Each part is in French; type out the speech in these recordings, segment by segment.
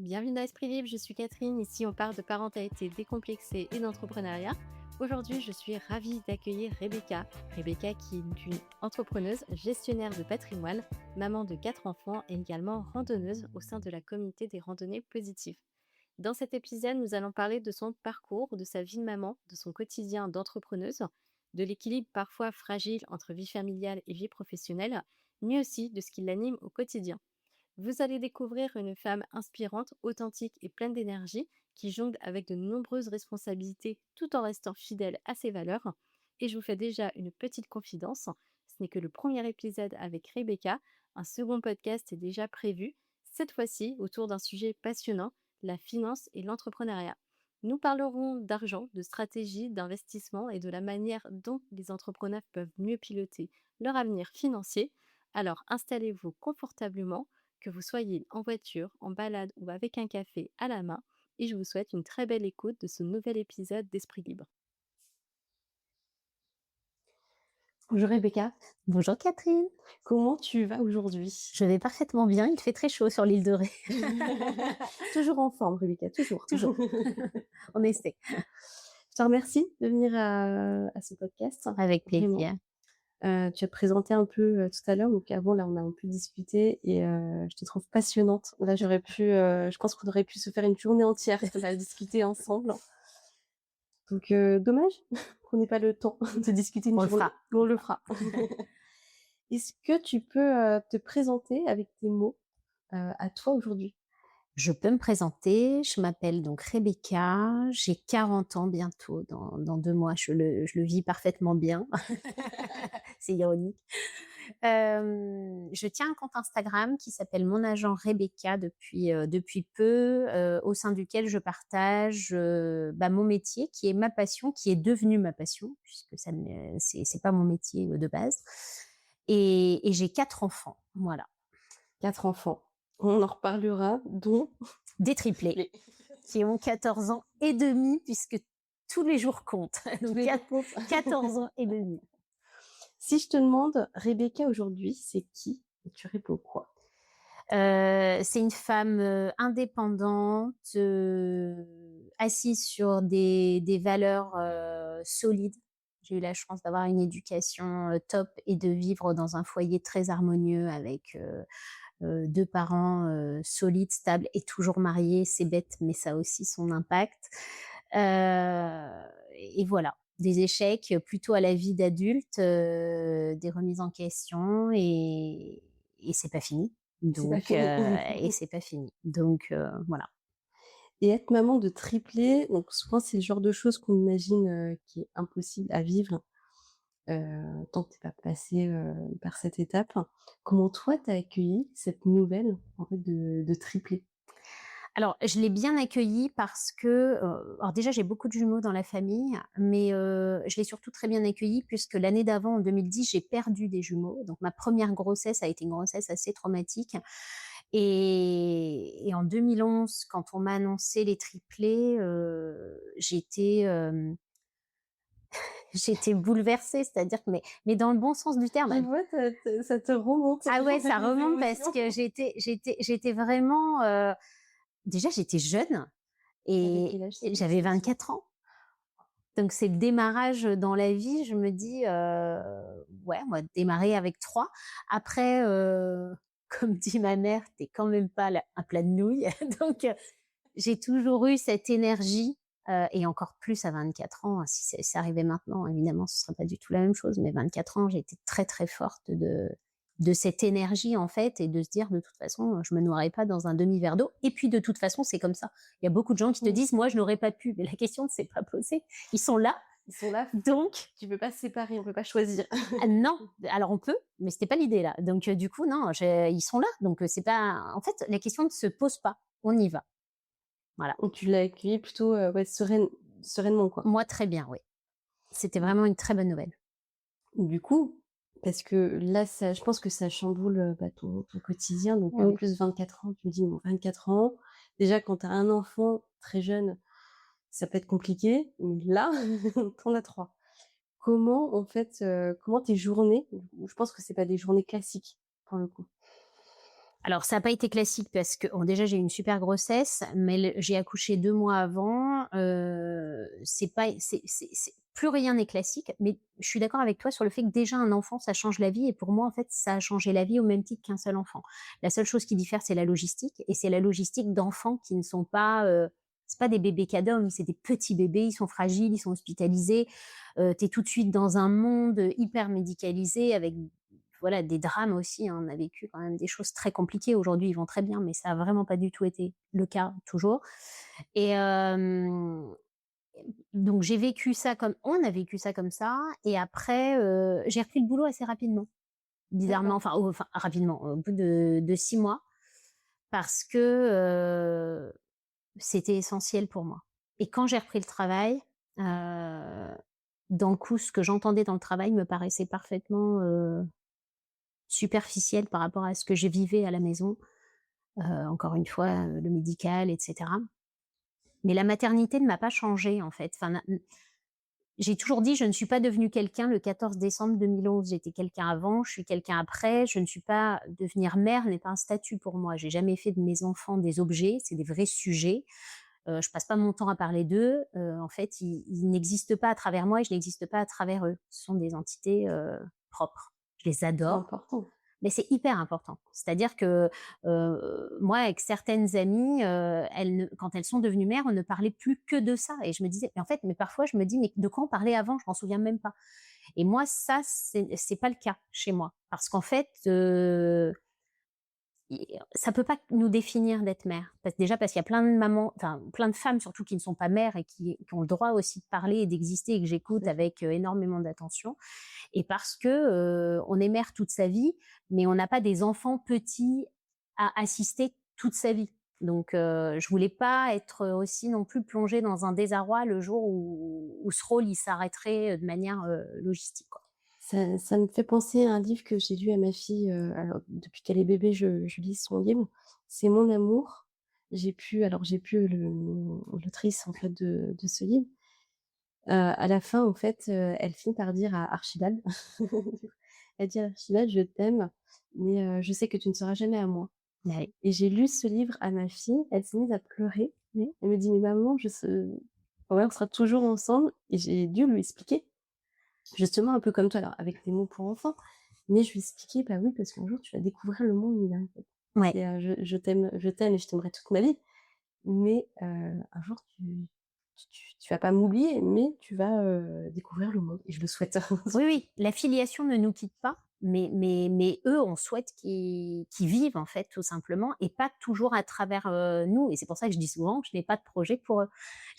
Bienvenue dans Esprit Libre, je suis Catherine. Ici, on parle de parentalité décomplexée et d'entrepreneuriat. Aujourd'hui, je suis ravie d'accueillir Rebecca. Rebecca qui est une entrepreneuse, gestionnaire de patrimoine, maman de 4 enfants et également randonneuse au sein de la communauté des randonnées positives. Dans cet épisode, nous allons parler de son parcours, de sa vie de maman, de son quotidien d'entrepreneuse, de l'équilibre parfois fragile entre vie familiale et vie professionnelle, mais aussi de ce qui l'anime au quotidien. Vous allez découvrir une femme inspirante, authentique et pleine d'énergie qui jongle avec de nombreuses responsabilités tout en restant fidèle à ses valeurs. Et je vous fais déjà une petite confidence, ce n'est que le premier épisode avec Rebecca, un second podcast est déjà prévu, cette fois-ci autour d'un sujet passionnant, la finance et l'entrepreneuriat. Nous parlerons d'argent, de stratégie, d'investissement et de la manière dont les entrepreneurs peuvent mieux piloter leur avenir financier. Alors installez-vous confortablement, que vous soyez en voiture, en balade ou avec un café à la main, et je vous souhaite une très belle écoute de ce nouvel épisode d'Esprit Libre. Bonjour Rebecca, Bonjour Catherine, comment tu vas aujourd'hui? je vais parfaitement bien, il fait très chaud sur l'île de Ré. Toujours en forme Rebecca, toujours. Toujours, on essaie. Je te remercie de venir à ce podcast. Avec Vraiment. plaisir. Tu as présenté un peu tout à l'heure, donc avant là on a un peu discuté et je te trouve passionnante. Là je pense qu'on aurait pu se faire une journée entière à discuter ensemble. Donc dommage qu'on n'ait pas le temps de discuter une On le journée. fera. On le fera. Est-ce que tu peux te présenter avec tes mots à toi aujourd'hui? Je peux me présenter, je m'appelle donc Rebecca, j'ai 40 ans bientôt, dans 2 mois, je le vis parfaitement bien. C'est ironique. Je tiens un compte Instagram qui s'appelle Mon Agent Rebecca depuis peu, au sein duquel je partage mon métier qui est ma passion, qui est devenu ma passion, puisque c'est pas mon métier de base. Et j'ai 4 enfants, voilà. 4 enfants. On en reparlera, dont Des triplés qui ont 14 ans et demi, puisque tous les jours comptent. Donc 14 ans et demi. Si je te demande, Rebecca aujourd'hui, c'est qui? Et tu réponds quoi? C'est une femme indépendante, assise sur des valeurs solides. J'ai eu la chance d'avoir une éducation top et de vivre dans un foyer très harmonieux avec 2 parents solides, stables et toujours mariés. C'est bête, mais ça a aussi son impact. Et voilà, des échecs plutôt à la vie d'adulte, des remises en question et c'est pas fini. Donc, et c'est pas fini. Donc, voilà. Et être maman de triplés, donc souvent c'est le genre de choses qu'on imagine qui est impossible à vivre tant que tu n'es pas passé par cette étape. Comment toi tu as accueilli cette nouvelle en fait de triplés? Alors, je l'ai bien accueilli parce que, alors déjà, j'ai beaucoup de jumeaux dans la famille, mais je l'ai surtout très bien accueilli puisque l'année d'avant, en 2010, j'ai perdu des jumeaux. Donc, ma première grossesse a été une grossesse assez traumatique. Et en 2011, quand on m'a annoncé les triplés, j'étais bouleversée, c'est-à-dire que mais dans le bon sens du terme. Je vois, ça te remonte. Ah ouais, ça Les remonte parce émotions. que j'étais vraiment, déjà j'étais jeune T'avais et quel âge? j'avais 24 ans. Donc c'est le démarrage dans la vie, je me dis, ouais, on va démarrer avec 3. Après, comme dit ma mère, t'es quand même pas un plat de nouilles. Donc j'ai toujours eu cette énergie, et encore plus à 24 ans. Si c'est arrivé maintenant, évidemment, ce serait pas du tout la même chose. Mais 24 ans, j'ai été très très forte de cette énergie en fait, et de se dire de toute façon, je me noierai pas dans un demi-verre d'eau. Et puis de toute façon, c'est comme ça. Il y a beaucoup de gens qui te disent, moi, je n'aurais pas pu. Mais la question ne s'est pas posée. Ils sont là. Ils sont là. Donc, Tu peux pas se séparer, on peut pas choisir. non. Alors on peut, mais c'était pas l'idée là. Donc du coup, non, ils sont là. Donc c'est pas. En fait, la question ne se pose pas. On y va. Voilà. Donc tu l'as accueilli plutôt ouais, sereinement, quoi. Moi, très bien, oui. C'était vraiment une très bonne nouvelle. Du coup, parce que là, ça, je pense que ça chamboule ton quotidien. Donc en Oui. plus 24 ans, tu me dis, bon, 24 ans, déjà quand tu as un enfant très jeune, ça peut être compliqué. Mais là, t'en as 3. Comment, en fait, comment tes journées, je pense que c'est pas des journées classiques, pour le coup. Alors ça n'a pas été classique parce que bon, déjà j'ai eu une super grossesse, mais j'ai accouché 2 mois avant, c'est pas c'est plus rien n'est classique, mais je suis d'accord avec toi sur le fait que déjà un enfant, ça change la vie et pour moi, en fait, ça a changé la vie au même titre qu'un seul enfant. La seule chose qui diffère, c'est la logistique et c'est la logistique d'enfants qui ne sont pas, c'est pas des bébés cadom, c'est des petits bébés, ils sont fragiles, ils sont hospitalisés, tu es tout de suite dans un monde, hyper médicalisé avec voilà, des drames aussi, hein. On a vécu quand même des choses très compliquées. Aujourd'hui, ils vont très bien, mais ça a vraiment pas du tout été le cas toujours et donc j'ai vécu ça comme on a vécu ça comme ça et après, j'ai repris le boulot assez rapidement. Bizarrement, D'accord. enfin rapidement, au bout de 6 mois parce que, c'était essentiel pour moi et quand j'ai repris le travail, dans le coup, ce que j'entendais dans le travail me paraissait parfaitement, superficiel par rapport à ce que je vivais à la maison. Encore une fois, le médical et cetera. Mais la maternité ne m'a pas changée en fait. Enfin, j'ai toujours dit: «Je ne suis pas devenue quelqu'un le 14 décembre 2011. J'étais quelqu'un avant, je suis quelqu'un après. Je ne suis pas devenir mère n'est pas un statut pour moi. J'ai jamais fait de mes enfants des objets, c'est des vrais sujets. Je passe pas mon temps à parler d'eux. En fait, ils n'existent pas à travers moi et je n'existe pas à travers eux. Ce sont des entités, propres. Je les C'est adore, important. mais c'est hyper important. C'est-à-dire que, moi, avec certaines amies, elles ne quand elles sont devenues mères, on ne parlait plus que de ça et je me disais mais en fait, mais parfois je me dis: «Mais de quoi on parlait avant? Je m'en souviens même pas» et moi ça, c'est pas le cas chez moi. Parce qu'en fait, ça peut pas nous définir d'être mère. Déjà parce qu'il y a plein de mamans, enfin plein de femmes surtout qui ne sont pas mères et qui ont le droit aussi de parler et d'exister et que Tout j'écoute à fait. avec, énormément d'attention et parce que, on est mère toute sa vie, mais on n'a pas des enfants petits à assister toute sa vie. Donc je voulais pas être, aussi non plus plongée dans un désarroi le jour où ce rôle il s'arrêterait, de manière, logistique, quoi. Ça me fait penser à un livre que j'ai lu à ma fille, alors depuis qu'elle est bébé, je lis son livre. C'est Mon amour. J'ai pu l'autrice en fait de ce livre. À la fin en fait, elle finit par dire à Archibald, elle dit à Archibald: «Je t'aime, mais je sais que tu ne seras jamais à moi». Ouais. Et j'ai lu ce livre à ma fille, elle s'est mise à pleurer. Oui. Elle me dit: «Mais maman, ouais, on sera toujours ensemble» et j'ai dû lui expliquer, justement un peu comme toi, alors avec des mots pour enfants, mais je lui ai expliqué: «Bah oui, parce qu'un jour tu vas découvrir le monde, Mila, en fait. Ouais. C'est, je t'aime et je t'aimerai toute ma vie, mais un jour tu vas pas m'oublier, mais tu vas, découvrir le monde» et je le souhaite. Oui, oui, la filiation ne nous quitte pas, mais eux, on souhaite qu'ils vivent, en fait, tout simplement et pas toujours à travers, nous et c'est pour ça que je dis souvent que je n'ai pas de projet pour eux.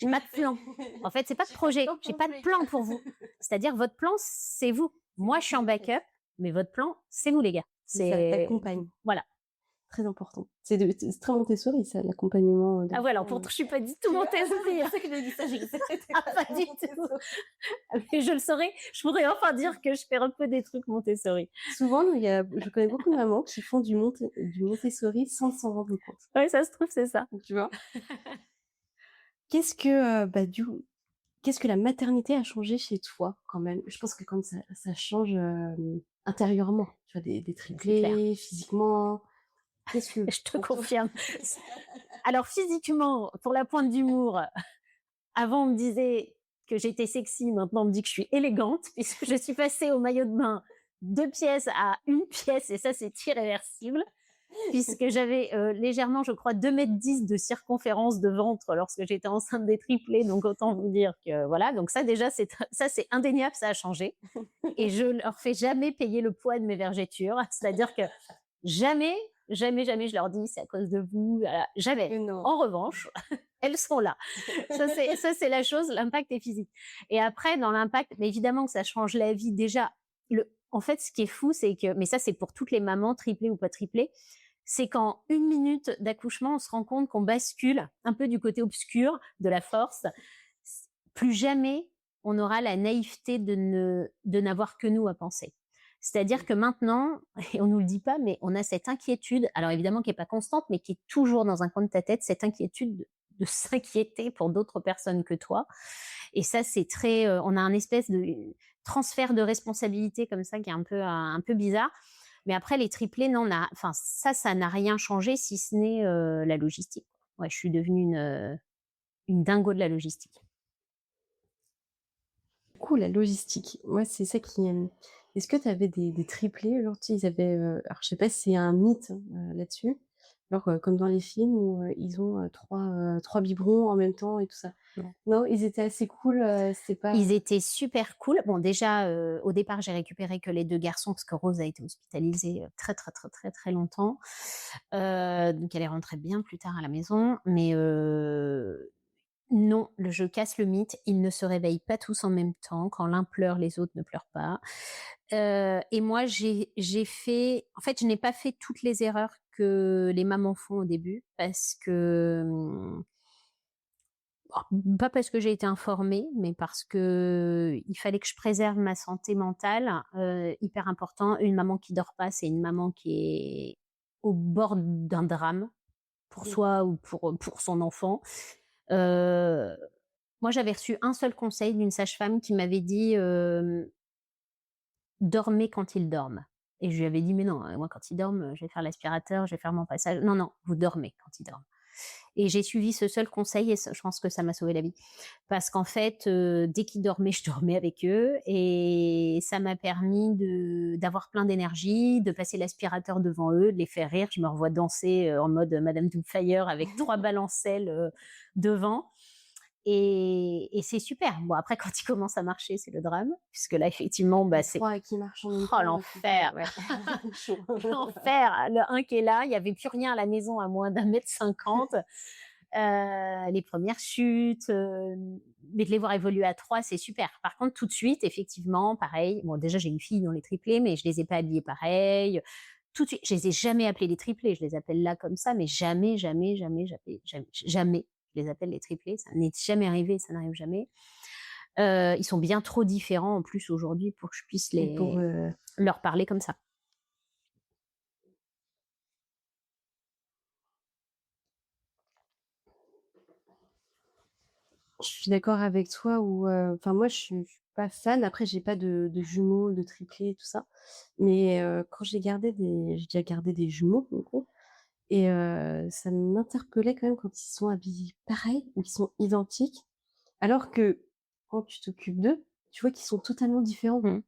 J'ai Oui, pas de plan. En fait, c'est pas de j'ai projet, bien j'ai pas de compris. plan pour vous. C'est-à-dire votre plan, c'est vous. C'est Moi, vous je qui suis en le faites. backup, mais votre plan, c'est vous les gars. C'est ça, C'est tu voilà. très important. C'est très Montessori ça, l'accompagnement, Ah ouais, alors d'enfants, pourtant, je suis pas du tout tu vois? Montessori, C'est hein. pour ça que j'ai dit ça, j'ai dit: «C'était Ah, pas pas très du tout. Montessori». Mais je le saurais, je pourrais enfin dire que je fais un peu des trucs Montessori. Souvent, je connais beaucoup de mamans qui font du Montessori sans s'en rendre compte. Ouais, ça se trouve, c'est ça. Tu vois? Qu'est-ce que, qu'est-ce que la maternité a changé chez toi quand même? Je pense que quand ça change, intérieurement, tu vois? Des C'est clair. triplés, physiquement. Qu'est-ce que Je te pour toi confirme. Alors physiquement, pour la pointe d'humour, avant on me disait que j'étais sexy, maintenant on me dit que je suis élégante puisque je suis passée au maillot de bain 2 pièces à 1 pièce et ça c'est irréversible puisque j'avais, légèrement je crois 2,10 m de circonférence de ventre lorsque j'étais enceinte des triplés, donc autant vous dire que voilà, donc ça déjà c'est indéniable, ça a changé et je leur fais jamais payer le poids de mes vergetures. C'est-à-dire que jamais, jamais, jamais je leur dis: «C'est à cause de vous», jamais. Mais non. En revanche, elles sont là. Ça c'est la chose, l'impact est physique et après dans l'impact, mais évidemment que ça change la vie déjà, le en fait, ce qui est fou, c'est que mais ça, c'est pour toutes les mamans, triplées ou pas triplées, c'est qu'en 1 minute d'accouchement, on se rend compte qu'on bascule un peu du côté obscur de la force. Plus jamais on aura la naïveté de n'avoir que nous à penser. C'est-à-dire que maintenant, et on nous le dit pas, mais on a cette inquiétude, alors évidemment qui est pas constante, mais qui est toujours dans un coin de ta tête, cette inquiétude de s'inquiéter pour d'autres personnes que toi. Et ça, c'est très, on a un espèce de transfert de responsabilité comme ça qui est un peu bizarre. Mais après les triplés, non, enfin ça n'a rien changé si ce n'est, la logistique. Ouais, je suis devenue une dingo de la logistique. Cool, la logistique. Moi, c'est ça qui, est-ce que tu avais des triplés, genre, tu sais, ils avaient, alors je sais pas si c'est un mythe, là-dessus, genre, comme dans les films où, ils ont, 3 biberons en même temps et tout ça? Non. Non, ils étaient assez cool, c'est pas Ils étaient super cool. Bon déjà, au départ, j'ai récupéré que les 2 garçons parce que Rose a été hospitalisée, très, très, très, très, très longtemps. Donc elle est rentrée bien plus tard à la maison. Mais non, je casse le mythe, ils ne se réveillent pas tous en même temps. Quand l'un pleure, les autres ne pleurent pas. Et moi, j'ai fait en fait, je n'ai pas fait toutes les erreurs que les mamans font au début parce que, pas parce que j'ai été informée, mais parce que il fallait que je préserve ma santé mentale, hyper important. Une maman qui dort pas, c'est une maman qui est au bord d'un drame, pour mmh, soi ou pour son enfant. Heu, Moi, j'avais reçu un seul conseil d'une sage-femme qui m'avait dit, «Dormez quand ils dorment», et je lui avais dit: «Mais non, moi quand ils dorment, je vais faire l'aspirateur, je vais faire mon passage». «Non, non, vous dormez quand ils dorment». Et j'ai suivi ce seul conseil et ça, je pense que ça m'a sauvé la vie. Parce qu'en fait, dès qu'ils dormaient, je dormais avec eux et ça m'a permis d'avoir plein d'énergie, de passer l'aspirateur devant eux, de les faire rire. Je me revois danser, en mode Madame Doubtfire avec 3 balancelles, devant, et c'est super. Bon après quand ils commencent à marcher, c'est le drame puisque là effectivement, bah, les c'est 3 qui marchent en même oh temps, c'est pas l'enfer! ouais, chaud. L'enfer! Le un qui est là, il y avait plus rien à la maison à moins d'1,50 m. Les premières chutes, mais de les voir évoluer à 3, c'est super. Par contre, tout de suite, effectivement, pareil, bon déjà j'ai une fille dans les triplés, mais je les ai pas habillés pareil. Tout de suite, je les ai jamais appelés les triplés, je les appelle là comme ça, mais jamais, jamais, jamais, jamais je les appelle les triplés, ça n'est jamais arrivé, ça n'arrive jamais. Ils sont bien trop différents en plus aujourd'hui pour que je puisse Pour, leur parler comme ça. je suis d'accord avec toi où, enfin moi je suis pas fan. Après j'ai pas de jumeaux, de triplés et tout ça. Mais, quand j'ai déjà gardé des jumeaux du coup et ça m'interpellait quand même quand ils sont habillés pareil ou qu'ils sont identiques. Alors que quand tu t'occupes d'eux, tu vois qu'ils sont totalement différents. Mmh.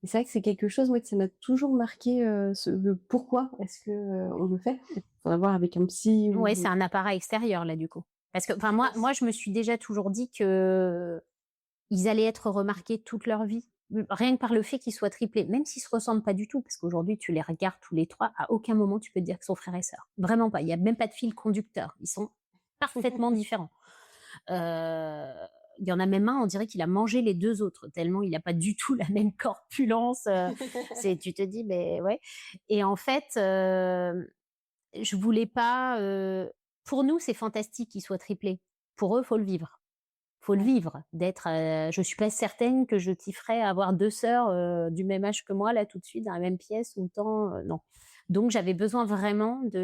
Et c'est vrai que c'est quelque chose, moi, que ça m'a toujours marqué, le pourquoi est-ce que, on le fait? Faudrait voir avec un psy Ouais, c'est ou un appareil extérieur là, du coup. Parce que enfin je moi pense. je me suis déjà toujours dit que ils allaient être remarqués toute leur vie. Rien que par le fait qu'ils soient triplés, même s'ils se ressemblent pas du tout, parce qu'aujourd'hui tu les regardes tous les 3, à aucun moment tu peux te dire qu'ils sont frères et sœurs. Vraiment pas, il y a même pas de fil conducteur. Ils sont parfaitement différents. Heu, il y en a même un, on dirait qu'il a mangé les 2 autres, tellement il a pas du tout la même corpulence, c'est tu te dis: «Beh, ouais», et en fait, je voulais pas, pour nous, c'est fantastique qu'ils soient triplés. Pour eux, faut le vivre. Faut le Ouais. vivre, d'être, je suis pas certaine que je kifferais avoir 2 sœurs, du même âge que moi, là, tout de suite, dans la même pièce, autant, non. Donc j'avais besoin vraiment de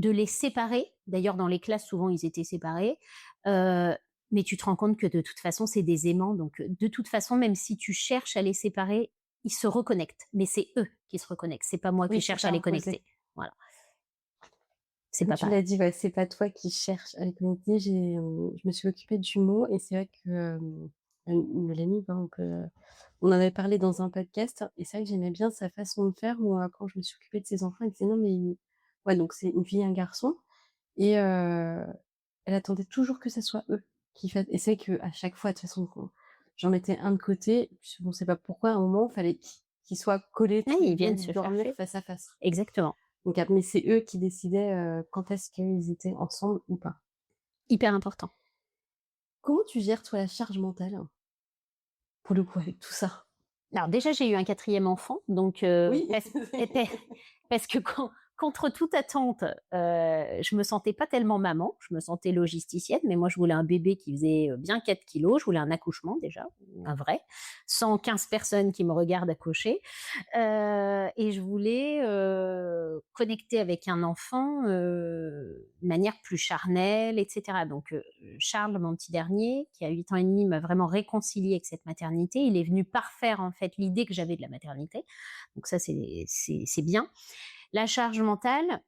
les séparer. D'ailleurs, dans les classes, souvent, ils étaient séparés. Mais tu te rends compte que de toute façon, c'est des aimants. Donc, de toute façon, même si tu cherches à les séparer, ils se reconnectent. Mais c'est eux qui se reconnectent. C'est pas moi qui Oui, c'est cherche à pas les imposé. connecter. Voilà, c'est Comme pas tu pareil. l'as dit, ouais, c'est pas toi qui cherches à les connecter. Je me suis occupée de jumeaux et c'est vrai que, une de l'amie, donc, on en avait parlé dans un podcast et c'est vrai que j'aimais bien sa façon de faire où, quand je me suis occupée de ses enfants, elle disait: «Non mais» ouais, donc c'est une fille et un garçon et elle attendait toujours que ça soit eux qui fassent et c'est vrai qu'à chaque fois, de toute façon, quand j'en mettais un de côté, je on sait pas pourquoi, à un moment, il fallait qu'ils soient collés Ah, tous les ils 2, viennent se dormir chercher. face à face. Exactement. Donc mais c'est eux qui décidaient, quand est-ce qu'ils étaient ensemble ou pas. Hyper important. Comment tu gères toi la charge mentale, pour le coup avec tout ça? Alors déjà, j'ai eu un quatrième enfant, donc Oui. parce que contre toute attente, je me sentais pas tellement maman, je me sentais logisticienne, mais moi je voulais un bébé qui faisait, bien 4 kilos, je voulais un accouchement déjà, un vrai, sans 15 personnes qui me regardent accoucher, et je voulais, connecter avec un enfant, manière plus charnelle, et cetera. Donc, Charles, mon petit dernier, qui a 8 ans et demi, m'a vraiment réconciliée avec cette maternité. Il est venu parfaire, en fait, l'idée que j'avais de la maternité. Donc ça, c'est bien. La charge mentale,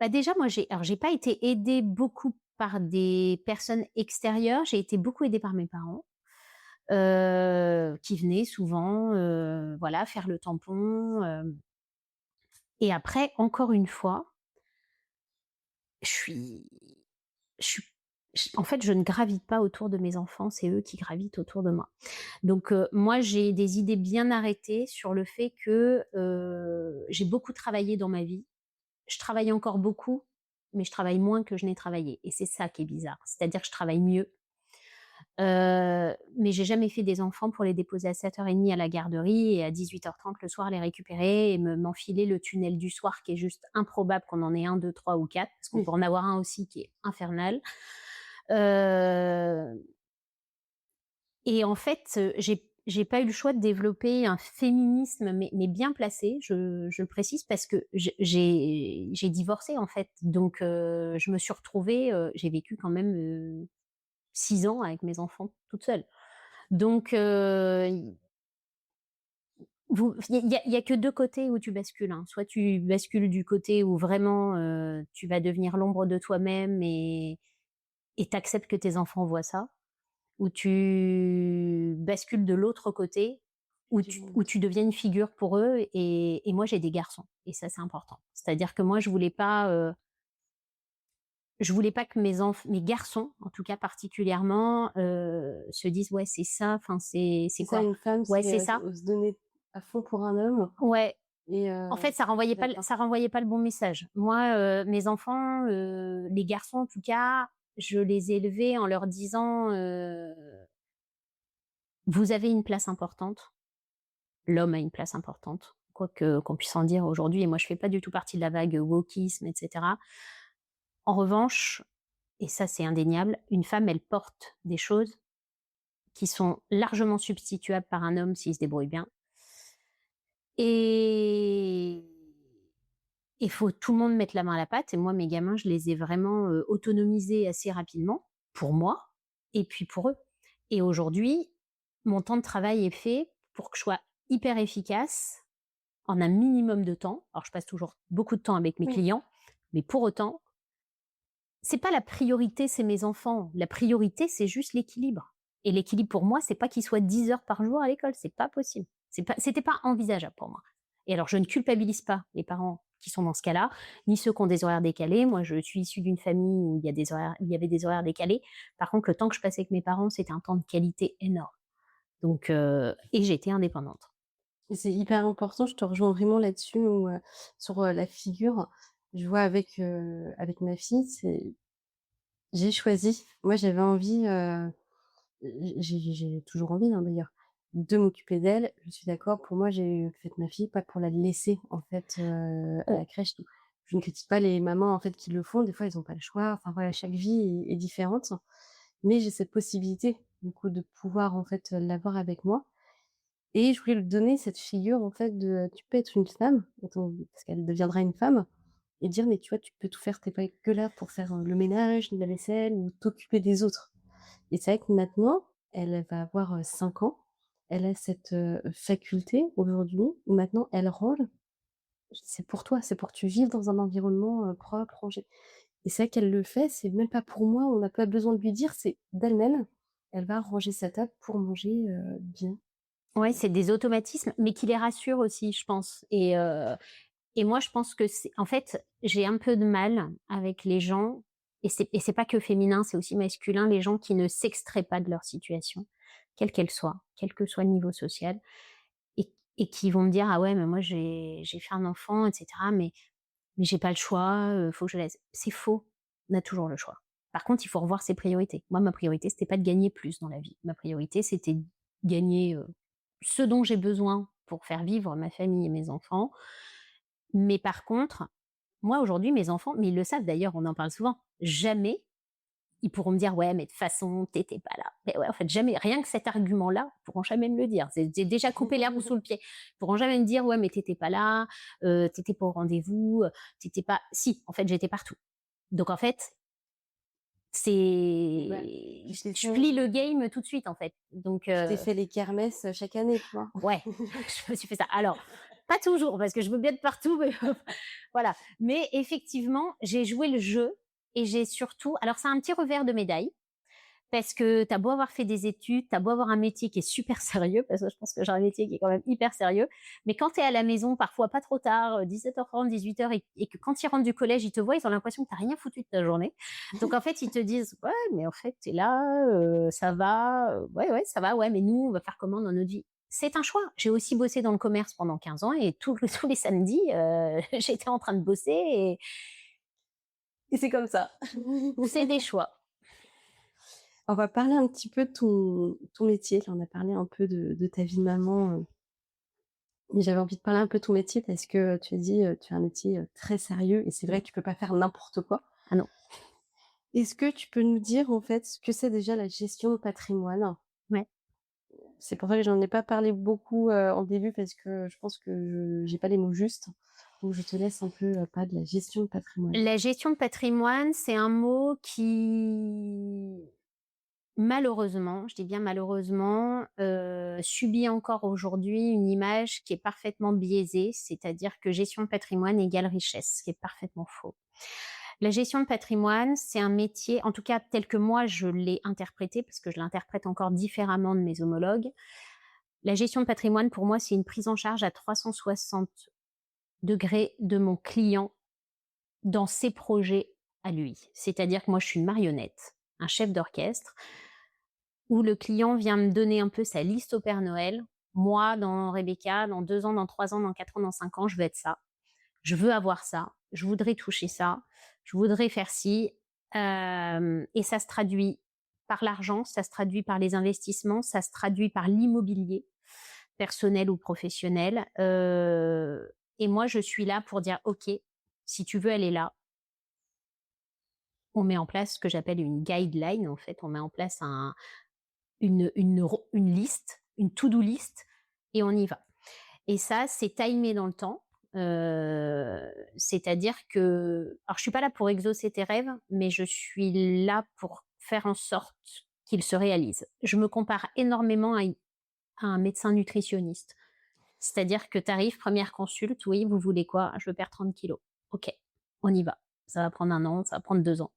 bah, déjà, moi, j'ai pas été aidée beaucoup par des personnes extérieures. J'ai été beaucoup aidée par mes parents, qui venaient souvent, voilà, faire le tampon, et après, encore une fois, je suis je suis en fait, je ne gravite pas autour de mes enfants, c'est eux qui gravitent autour de moi. Donc, moi, j'ai des idées bien arrêtées sur le fait que, j'ai beaucoup travaillé dans ma vie. Je travaille encore beaucoup, mais je travaille moins que je n'ai travaillé et c'est ça qui est bizarre. C'est-à-dire que je travaille mieux, mais j'ai jamais fait des enfants pour les déposer à 7h30 à la garderie et à 18h30 le soir les récupérer et m'enfiler le tunnel du soir qui est juste improbable qu'on en ait un, 2, 3 ou 4 parce qu'on Oui. peut en avoir un aussi qui est infernal. Heu et en fait, j'ai pas eu le choix de développer un féminisme, mais bien placé, je le précise parce que j'ai divorcé, en fait. Donc, je me suis retrouvée, j'ai vécu quand même, 6 ans avec mes enfants toute seule. Donc, il y a que 2 côtés où tu bascules, hein. Soit tu bascules du côté où vraiment, tu vas devenir l'ombre de toi-même et tu acceptes que tes enfants voient ça, ou tu bascules de l'autre côté, Et où tu tu deviens une figure pour eux et moi j'ai des garçons et ça c'est important. C'est-à-dire que moi je voulais pas que mes garçons, en tout cas particulièrement, se disent: «Ouais c'est ça, enfin c'est c'est ça quoi?» une femme, Ouais c'est, c'est ça. se donner à fond pour un homme Ouais. et En fait, d'accord. ça renvoyait pas le bon message. Moi, mes enfants, les garçons en tout cas, je les ai élevés en leur disant, «Vous avez une place importante, l'homme a une place importante», quoi que qu'on puisse en dire aujourd'hui et moi je fais pas du tout partie de la vague wokisme et cetera. En revanche, et ça c'est indéniable, une femme elle porte des choses qui sont largement substituables par un homme s'il se débrouille bien et il faut tout le monde mettre la main à la pâte et moi mes gamins, je les ai vraiment, autonomisés assez rapidement, pour moi et puis pour eux et aujourd'hui, mon temps de travail est fait pour que je sois hyper efficace en un minimum de temps. Alors je passe toujours beaucoup de temps avec mes Oui, clients, mais pour autant, c'est pas la priorité, c'est mes enfants. La priorité, c'est juste l'équilibre et l'équilibre pour moi, c'est pas qu'ils soient 10 heures par jour à l'école, c'est pas possible. C'était pas envisageable pour moi et alors je ne culpabilise pas les parents qui sont dans ce cas-là, ni ceux qui ont des horaires décalés. Moi, je suis issue d'une famille où il y avait des horaires décalés. Par contre, le temps que je passais avec mes parents, c'était un temps de qualité énorme. Donc et j'étais indépendante. et c'est hyper important, je te rejoins vraiment là-dessus où, sur, la figure. Je vois avec ma fille, c'est j'ai choisi. Moi, j'avais envie, j'ai toujours envie, hein, d'ailleurs, de m'occuper d'elle. Je suis d'accord, pour moi, j'ai fait ma fille, pas pour la laisser, en fait, à la crèche. Je ne critique pas les mamans, en fait, qui le font. Des fois, elles ont pas le choix. Enfin, voilà, chaque vie est différente. Mais j'ai cette possibilité, du coup, de pouvoir, en fait, l'avoir avec moi et je voulais lui donner cette figure, en fait, de tu peux être une femme, autant parce qu'elle deviendra une femme et dire: «Mais tu vois, tu peux tout faire, tu es pas que là pour faire, le ménage, la vaisselle ou t'occuper des autres». Et c'est vrai que maintenant, elle va avoir, 5 ans. Elle a cette, faculté aujourd'hui où maintenant elle range. C'est pour toi, c'est pour que tu vives dans un environnement, propre, rangé. Et c'est vrai qu'elle le fait, c'est même pas pour moi, on n'a pas besoin de lui dire, c'est d'elle-même. Elle va ranger sa table pour manger, bien. Ouais, c'est des automatismes, mais qui les rassurent aussi, je pense et moi, je pense que c'est en fait, j'ai un peu de mal avec les gens et c'est pas que féminin, c'est aussi masculin, les gens qui ne s'extraient pas de leur situation, quelle qu'elle soit, quel que soit le niveau social et qui vont me dire: «Ah ouais, mais moi j'ai fait un enfant et cetera, mais j'ai pas le choix, faut que je laisse». C'est faux, on a toujours le choix. Par contre, il faut revoir ses priorités. Moi, ma priorité, c'était pas de gagner plus dans la vie. Ma priorité, c'était de gagner, ce dont j'ai besoin pour faire vivre ma famille et mes enfants. Mais par contre, moi aujourd'hui, mes enfants, mais ils le savent d'ailleurs, on en parle souvent, jamais ils pourront me dire: «Ouais, mais de toute façon, tu étais pas là». Mais ouais, en fait, jamais, rien que cet argument-là, ils pourront jamais me le dire. J'ai déjà coupé l'herbe sous le pied. Ils pourront jamais me dire: «Ouais, mais tu étais pas là, tu étais pas au rendez-vous, tu étais pas». Si, en fait, j'étais partout. Donc en fait, Ouais. Tu t'es je fait plie le game tout de suite, en fait. Donc tu t'es fait les kermesses, chaque année, quoi? ouais, je me suis fait ça. Alors, pas toujours, parce que je veux bien de partout, mais voilà. Mais effectivement, j'ai joué le jeu et j'ai surtout alors c'est un petit revers de médaille, parce que tu as beau avoir fait des études, tu as beau avoir un métier qui est super sérieux, parce que je pense que j'ai un métier qui est quand même hyper sérieux, mais quand tu es à la maison, parfois pas trop tard, 17h30, 18h, et que quand ils rentrent du collège, ils te voient, ils ont l'impression que tu rien foutu de ta journée. Donc en fait, ils te disent: «Ouais, mais en fait, tu es là, ça va, ouais, ouais, ça va, ouais, mais nous, on va faire comment dans notre vie?» C'est un choix. J'ai aussi bossé dans le commerce pendant 15 ans et tous les samedis, j'étais en train de bosser et Et c'est comme ça. c'est des choix. On va parler un petit peu de ton métier. Là, on a parlé un peu de ta vie de maman, mais j'avais envie de parler un peu de ton métier parce que tu as dit, tu as un métier, très sérieux et c'est vrai que tu peux pas faire n'importe quoi. Ah non. Est-ce que tu peux nous dire, en fait, ce que c'est déjà la gestion de patrimoine? Ouais. C'est pour ça que j'en ai pas parlé beaucoup, en début parce que je pense que je j'ai pas les mots justes. Donc je te laisse un peu, parler de la gestion de patrimoine. La gestion de patrimoine, c'est un mot qui, malheureusement, je dis bien malheureusement, subit encore aujourd'hui une image qui est parfaitement biaisée, c'est-à-dire que gestion de patrimoine égale richesse, ce qui est parfaitement faux. La gestion de patrimoine, c'est un métier, en tout cas tel que moi je l'ai interprété, parce que je l'interprète encore différemment de mes homologues. La gestion de patrimoine, pour moi, c'est une prise en charge à 360 degrés de mon client dans ses projets à lui. C'est-à-dire que moi, je suis une marionnette, un chef d'orchestre, où le client vient me donner un peu sa liste au Père Noël. Moi, dans Rebecca, dans 2 ans, dans 3 ans, dans 4 ans, dans 5 ans, je veux être ça. Je veux avoir ça. Je voudrais toucher ça. Je voudrais faire ci. Et ça se traduit par l'argent, ça se traduit par les investissements, ça se traduit par l'immobilier, personnel ou professionnel. Et moi, je suis là pour dire, OK, si tu veux aller là, on met en place ce que j'appelle une guideline. En fait, on met en place une liste, une to-do list, et on y va. Et ça, c'est timé dans le temps. C'est-à-dire que, alors je suis pas là pour exaucer tes rêves, mais je suis là pour faire en sorte qu'ils se réalisent. Je me compare énormément à un médecin nutritionniste. C'est-à-dire que tu arrives, première consulte, oui, vous voulez quoi? Je veux perdre 30 kilos. Ok, on y va. Ça va prendre 1 an, ça va prendre 2 ans.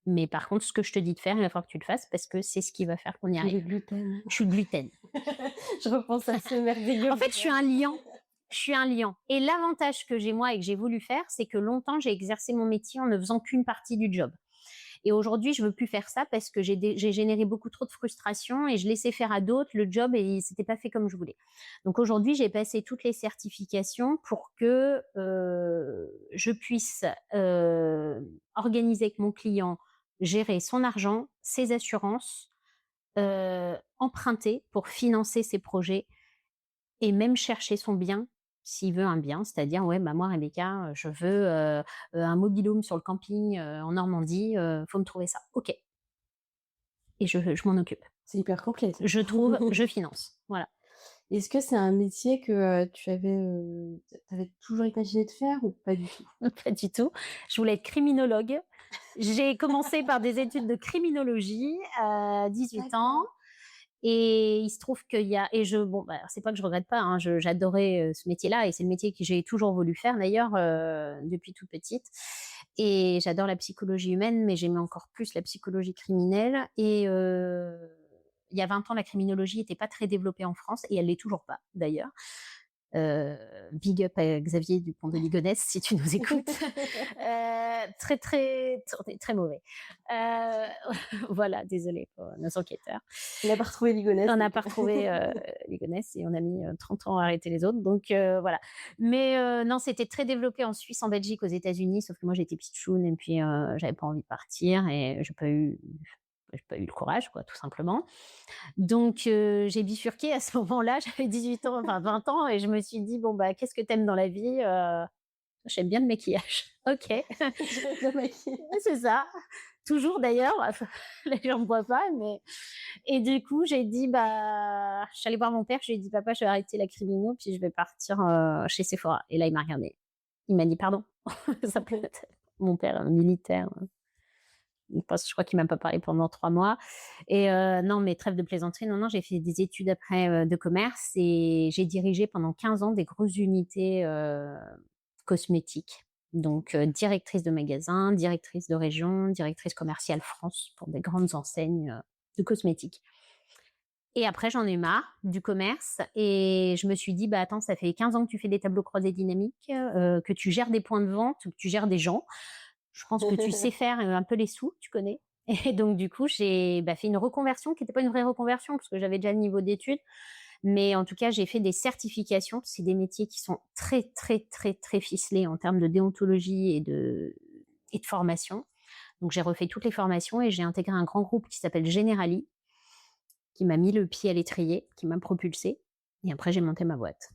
Mais par contre, ce que je te dis de faire, il va falloir que tu le fasses parce que c'est ce qui va faire qu'on y Tu es le arrive. gluten. Je suis gluten. Je repense à ce merveilleux En fait, je suis un lion. Je suis un lion. Et l'avantage que j'ai moi et que j'ai voulu faire, c'est que longtemps, j'ai exercé mon métier en ne faisant qu'une partie du job. Et aujourd'hui, je veux plus faire ça parce que j'ai généré beaucoup trop de frustration et je laissais faire à d'autres le job et c'était pas fait comme je voulais. Donc aujourd'hui, j'ai passé toutes les certifications pour que je puisse organiser avec mon client, gérer son argent, ses assurances, emprunter pour financer ses projets et même chercher son bien, s'il veut un bien. C'est-à-dire: «Ouais, bah, moi Rebecca, je veux, un mobil-home sur le camping, en Normandie, faut me trouver ça». OK, et je m'en occupe. C'est hyper complet, ça. Je trouve, je finance. Voilà. Est-ce que c'est un métier que, tu avais toujours imaginé de faire ou pas du tout? Pas du tout. Je voulais être criminologue. J'ai commencé par des études de criminologie à 18 ans. D'accord. Et il se trouve qu'il y a, et je, bon, bah, c'est pas que je regrette pas, hein, j'adorais ce métier-là et c'est le métier que j'ai toujours voulu faire d'ailleurs depuis toute petite. Et j'adore la psychologie humaine, mais j'aimais encore plus la psychologie criminelle. Et il y a 20 ans, la criminologie n'était pas très développée en France et elle l'est toujours pas d'ailleurs. Big up à Xavier Dupont de Ligonnès si tu nous écoutes. Très, très, très, très mauvais. Euh, voilà, désolé pour nos enquêteurs. On n'a pas retrouvé Ligonnès. On n'a pas retrouvé Ligonnès et on a mis 30 ans à arrêter les autres. Donc voilà. Mais non, c'était très développé en Suisse, en Belgique, aux États-Unis. Sauf que moi, j'étais pitchoune et puis j'avais pas envie de partir et j'ai pas eu le courage, quoi, tout simplement. Donc j'ai bifurqué à ce moment-là. J'avais 18 ans, enfin 20 ans, et je me suis dit, bon, bah, qu'est-ce que t'aimes dans la vie? J'aime bien le maquillage. Ok. J'aime bien maquiller. C'est ça. Toujours d'ailleurs. Les gens ne me voient pas, mais. Et du coup, j'ai dit, bah, je suis allée voir mon père. Je lui ai dit, papa, je vais arrêter la crimino, puis je vais partir chez Sephora. Et là, il m'a regardé. Il m'a dit, pardon. Ça peut être. Mon père, militaire, je crois qu'il m'a pas parlé pendant 3 mois et non, mais trêve de plaisanterie, non, non, j'ai fait des études après, de commerce et j'ai dirigé pendant 15 ans des grosses unités, cosmétiques. Donc directrice de magasin, directrice de région, directrice commerciale France pour des grandes enseignes, de cosmétiques. Et après, j'en ai eu marre du commerce et je me suis dit: «Bah, attends, ça fait 15 ans que tu fais des tableaux croisés dynamiques, que tu gères des points de vente, que tu gères des gens. Je pense que tu sais faire, un peu les sous, tu connais». Et donc du coup, j'ai, bah, fait une reconversion qui était pas une vraie reconversion parce que j'avais déjà le niveau d'études. Mais en tout cas, j'ai fait des certifications. C'est des métiers qui sont très, très, très, très ficelés en termes de déontologie et de formation. Donc j'ai refait toutes les formations et j'ai intégré un grand groupe qui s'appelle Generali, qui m'a mis le pied à l'étrier, qui m'a propulsée et après j'ai monté ma boîte.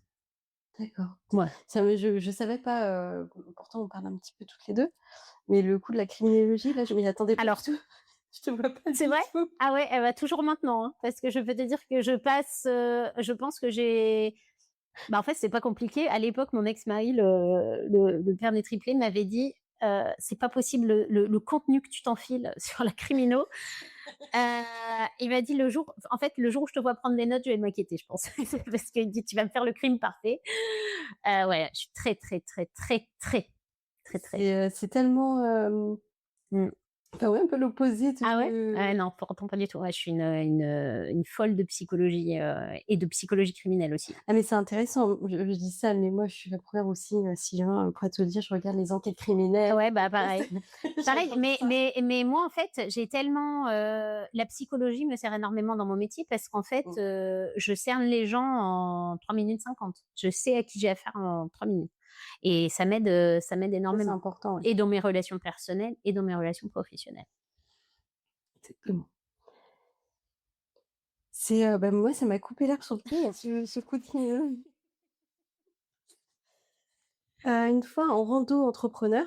D'accord. Ouais. Ça me je savais pas, pourtant on parle un petit peu toutes les 2, mais le coup de la criminologie là, je m'y attendais pas du Alors, tout. Je te vois pas c'est du vrai? tout. Ah ouais, eh bah, toujours maintenant, hein, parce que je peux te dire que je pense que en fait, c'est pas compliqué. À l'époque, mon ex-mari, le père des triplés, m'avait dit: «C'est pas possible le contenu que tu t'enfiles sur la crimino». Il m'a dit: le jour où je te vois prendre des notes, je vais m'inquiéter, je pense». Parce qu'il dit: «Tu vas me faire le crime parfait». Ouais, je suis très, très, très, très, très, très, très C'est tellement, mmh. enfin ouais, un peu l'opposé Ah ouais? de Non, pourtant pas du tout. Ouais, je suis une folle de psychologie, et de psychologie criminelle aussi. ah mais c'est intéressant, je dis ça, mais moi je suis la première aussi, Sylvain, pour te dire, je regarde les enquêtes criminelles, Ouais, bah, pareil. Pareil, j'adore mais ça. mais mais moi, en fait, j'ai tellement, la psychologie me sert énormément dans mon métier parce qu'en fait, Mmh. je cerne les gens en 3 minutes 50. Je sais à qui j'ai affaire en 3 minutes et ça m'aide Ça c'est énormément important, ouais. et dans mes relations personnelles et dans mes relations professionnelles. Exactement. C'est, bah, moi ça m'a coupé l'herbe sur le pied, ce coup de une fois en rando entrepreneur,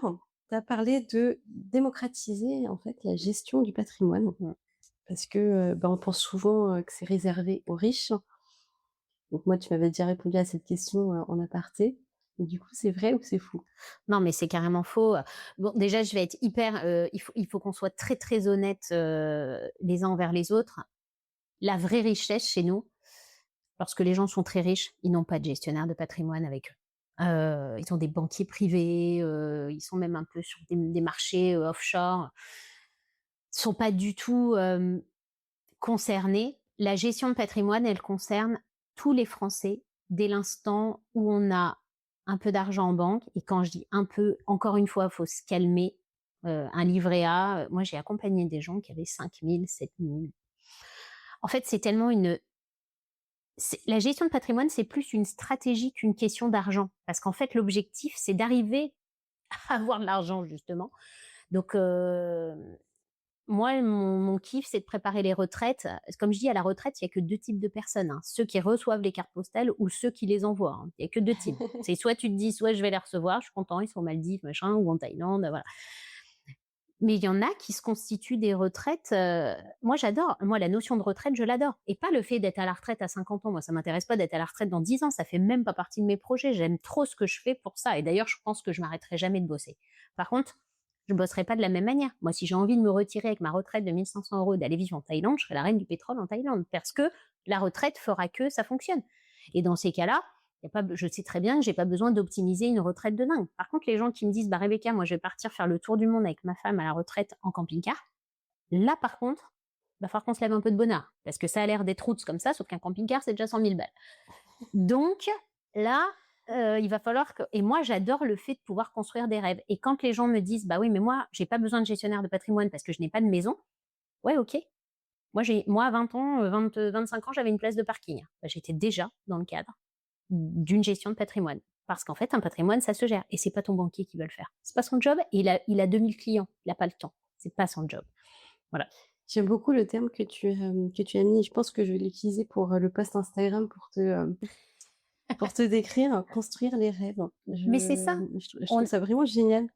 tu as parlé de démocratiser, en fait, la gestion du patrimoine. Mmh. Parce que, bah, on pense souvent, que c'est réservé aux riches. Donc moi, tu m'avais déjà répondu à cette question, en aparté. Et du coup, c'est vrai ou c'est faux? Non, mais c'est carrément faux. Bon, déjà, je vais être hyper, il faut qu'on soit très, très honnêtes, les uns envers les autres. La vraie richesse chez nous, lorsque les gens sont très riches, ils n'ont pas de gestionnaire de patrimoine avec eux. Ils ont des banquiers privés, ils sont même un peu sur des marchés, offshore. Ils sont pas du tout, concernés. La gestion de patrimoine, elle concerne tous les Français dès l'instant où on a un peu d'argent en banque et quand je dis un peu, encore une fois, faut se calmer, un livret A, moi j'ai accompagné des gens qui avaient 5 000, 7 000. En fait, c'est tellement une la gestion de patrimoine, c'est plus une stratégie qu'une question d'argent. Parce qu'en fait, l'objectif, c'est d'arriver à avoir de l'argent, justement. Donc, moi, mon kiff, c'est de préparer les retraites. Comme je dis, à la retraite, il y a que 2 types de personnes, hein. Ceux qui reçoivent les cartes postales ou ceux qui les envoient, hein. Il y a que 2 types. C'est soit tu te dis: «Soit je vais les recevoir, je suis content, ils sont aux Maldives, machin, ou en Thaïlande», voilà. Mais il y en a qui se constituent des retraites, moi j'adore. Moi la notion de retraite, je l'adore et pas le fait d'être à la retraite à 50 ans. Moi ça m'intéresse pas d'être à la retraite dans 10 ans, ça fait même pas partie de mes projets. J'aime trop ce que je fais pour ça et d'ailleurs je pense que je m'arrêterai jamais de bosser. Par contre, je bosserai pas de la même manière. Moi si j'ai envie de me retirer avec ma retraite de 1 500 € d'aller vivre en Thaïlande, je serai la reine du pétrole en Thaïlande parce que la retraite fera que ça fonctionne et dans ces cas-là, y a pas je sais très bien que j'ai pas besoin d'optimiser une retraite de dingue. Par contre, les gens qui me disent: «Bah, Rebecca, moi, je vais partir faire le tour du monde avec ma femme à la retraite en camping-car», là, par contre, va falloir qu'on se lève un peu de bon art. Parce que ça a l'air d'être roots comme ça, sauf qu'un camping-car, c'est déjà 100 000 balles. Donc, là, il va falloir que et moi, j'adore le fait de pouvoir construire des rêves. Et quand les gens me disent: «Bah oui, mais moi, j'ai pas besoin de gestionnaire de patrimoine parce que je n'ai pas de maison», ouais, OK. Moi, à 20 ans, 25 ans, j'avais une place de parking. Bah, j'étais déjà dans le cadre d'une gestion de patrimoine. Parce qu'en fait, un patrimoine, ça se gère et c'est pas ton banquier qui va le faire. C'est pas son job et il a 2000 clients. Il a pas le temps. C'est pas son job. Voilà. J'aime beaucoup le terme que tu as mis. Je pense que je vais l'utiliser pour, le post Instagram pour te décrire, construire les rêves. Mais c'est ça. Je trouve On ça vraiment génial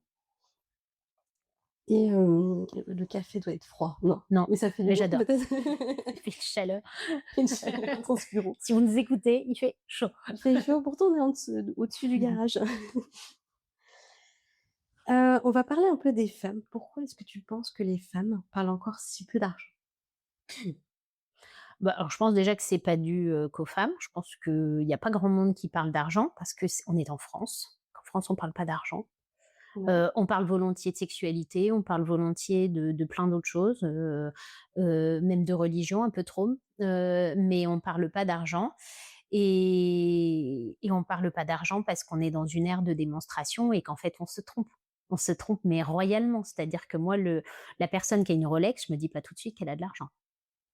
et le café doit être froid. Non, Non, mais ça fait du mais bien j'adore. peut-être? Il fait chaleur. Une chaleur transpirant. Si vous nous écoutez, il fait chaud. Il fait chaud, pourtant on est en dessous au-dessus du garage. On va parler un peu des femmes. Pourquoi est-ce que tu penses que les femmes parlent encore si peu d'argent? Bah, alors je pense déjà que c'est pas dû, qu'aux femmes. Je pense qu'il y a pas grand monde qui parle d'argent parce que on est en France. En France, on parle pas d'argent. Ouais. On parle volontiers de sexualité, on parle volontiers de plein d'autres choses, même de religion un peu trop, mais on parle pas d'argent et on parle pas d'argent parce qu'on est dans une ère de démonstration et qu'en fait on se trompe. On se trompe mais royalement. C'est-à-dire que moi la personne qui a une Rolex, je me dis pas tout de suite qu'elle a de l'argent.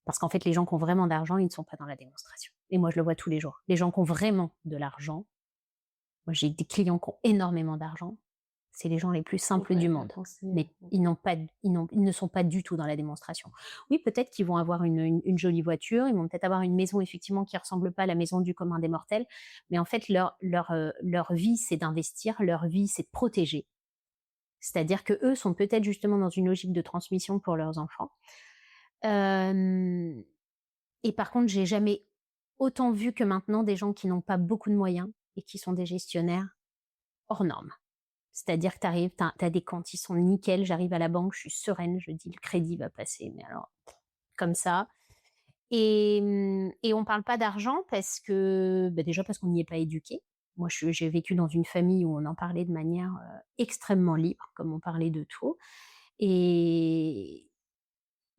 Parce qu'en fait les gens qui ont vraiment d'argent, ils ne sont pas dans la démonstration et moi je le vois tous les jours. Les gens qui ont vraiment de l'argent, moi j'ai des clients qui ont énormément d'argent, c'est les gens les plus simples Ouais, du à monde. penser, Mais ouais. ils ne sont pas du tout dans la démonstration. Oui, peut-être qu'ils vont avoir une jolie voiture, ils vont peut-être avoir une maison effectivement qui ressemble pas à la maison du commun des mortels, mais en fait leur vie, c'est d'investir, leur vie, c'est de protéger. C'est-à-dire que eux sont peut-être justement dans une logique de transmission pour leurs enfants. Hem Et par contre, j'ai jamais autant vu que maintenant des gens qui n'ont pas beaucoup de moyens et qui sont des gestionnaires hors normes. C'est-à-dire que tu arrives, tu as des comptes, ils sont nickel, j'arrive à la banque, je suis sereine, je dis: «Le crédit va passer», mais alors comme ça et on parle pas d'argent parce que, bah, déjà parce qu'on n'y est pas éduqué. Moi, j'ai vécu dans une famille où on en parlait de manière, extrêmement libre, comme on parlait de tout et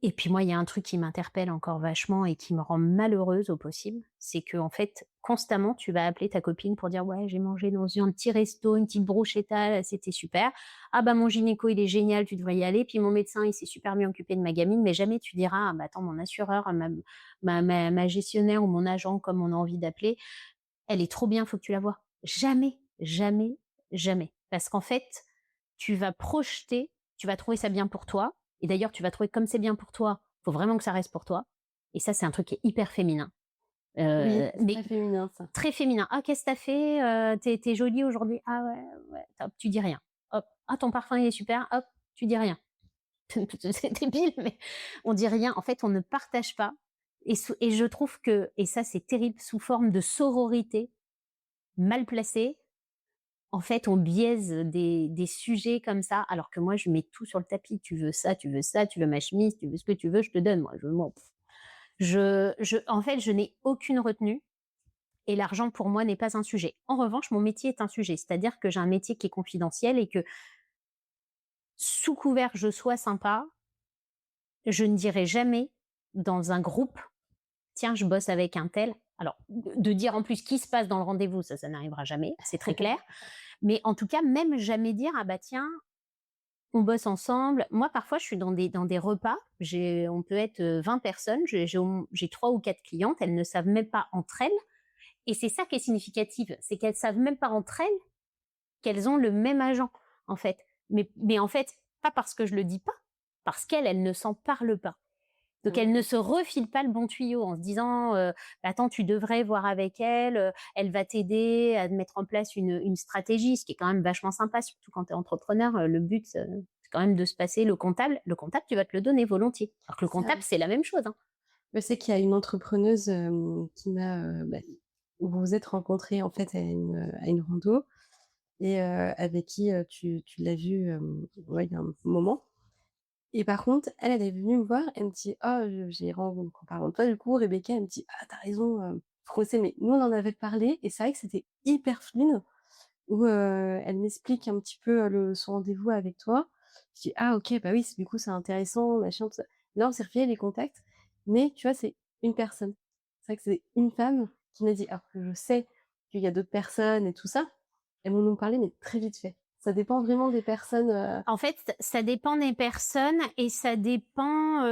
et puis moi, il y a un truc qui m'interpelle encore vachement et qui me rend malheureuse au possible, c'est que en fait, constamment, tu vas appeler ta copine pour dire: «Ouais, j'ai mangé dans un petit resto, une petite bruschetta, c'était super. Ah bah, mon gynéco, il est génial, tu devrais y aller. Puis mon médecin, il s'est super bien occupé de ma gamine», mais jamais tu diras: «Ah bah, attends, mon assureur, ma gestionnaire ou mon agent», comme on a envie d'appeler, «elle est trop bien, faut que tu la vois». Jamais, jamais, jamais. Parce qu'en fait, tu vas projeter, tu vas trouver ça bien pour toi et d'ailleurs, tu vas trouver comme c'est bien pour toi, faut vraiment que ça reste pour toi et ça, c'est un truc qui est hyper féminin, Oui, c'est mais très féminin ça. très féminin. «Ah, qu'est-ce que tu fait? Tu es jolie aujourd'hui». «Ah ouais, ouais, top», tu dis rien. Hop. «Ah, ton parfum, il est super». Hop, tu dis rien. C'est débile, mais on dit rien. En fait, on ne partage pas et je trouve que et ça, c'est terrible, sous forme de sororité mal placée, en fait, on biaise des sujets comme ça, alors que moi, je mets tout sur le tapis. Tu veux ça, tu veux ça, tu veux ma chemise, tu veux ce que tu veux, je te donne. Moi, je m'en en fait, je n'ai aucune retenue et l'argent pour moi n'est pas un sujet. En revanche, mon métier est un sujet, c'est-à-dire que j'ai un métier qui est confidentiel et que sous couvert que je sois sympa, je ne dirai jamais dans un groupe: «Tiens, je bosse avec un tel». Alors, de dire en plus ce qui se passe dans le rendez-vous, ça n'arrivera jamais, c'est très clair. Mais en tout cas, même jamais dire: «Ah bah tiens, on bosse ensemble». Moi, parfois, je suis dans des repas, on peut être, 20 personnes, j'ai 3 ou 4 clientes, elles ne savent même pas entre elles et c'est ça qui est significatif, c'est qu'elles savent même pas entre elles qu'elles ont le même agent, en fait. Mais en fait, pas parce que je le dis pas, parce qu'elles, elles ne s'en parlent pas. Donc elles ne OK. se refilent pas le bon tuyau en se disant, «Attends, tu devrais voir avec elle, elle va t'aider à mettre en place une stratégie», ce qui est quand même vachement sympa, surtout quand tu es entrepreneur, le but, c'est quand même de se passer le comptable, tu vas te le donner volontiers. Alors que le Ça comptable, c'est la même chose, hein. Je sais qu'il y a une entrepreneuse, qui m'a, où vous vous êtes rencontrés en fait à une rando et avec qui, tu l'as vue, ouais, il y a un moment et par contre, elle est venue me voir, elle me dit: «Oh, j'ai ren» en parlant de toi du coup, Rebecca, elle me dit: «Ah tu raison, faut mais nous on en avait parlé et c'est vrai que c'était hyper fluide où, elle m'explique un petit peu, le son rendez-vous avec toi. Je dis: «Ah OK, bah oui, du coup c'est intéressant, machin, tout ça». Là, on s'est refilé les contacts, mais tu vois, c'est une personne. C'est vrai que c'est une femme qui m'a dit alors que je sais qu'il y a d'autres personnes et tout ça, elles m'en ont parlé, mais très vite fait. Ça dépend vraiment des personnes, En fait, ça dépend des personnes et ça dépend,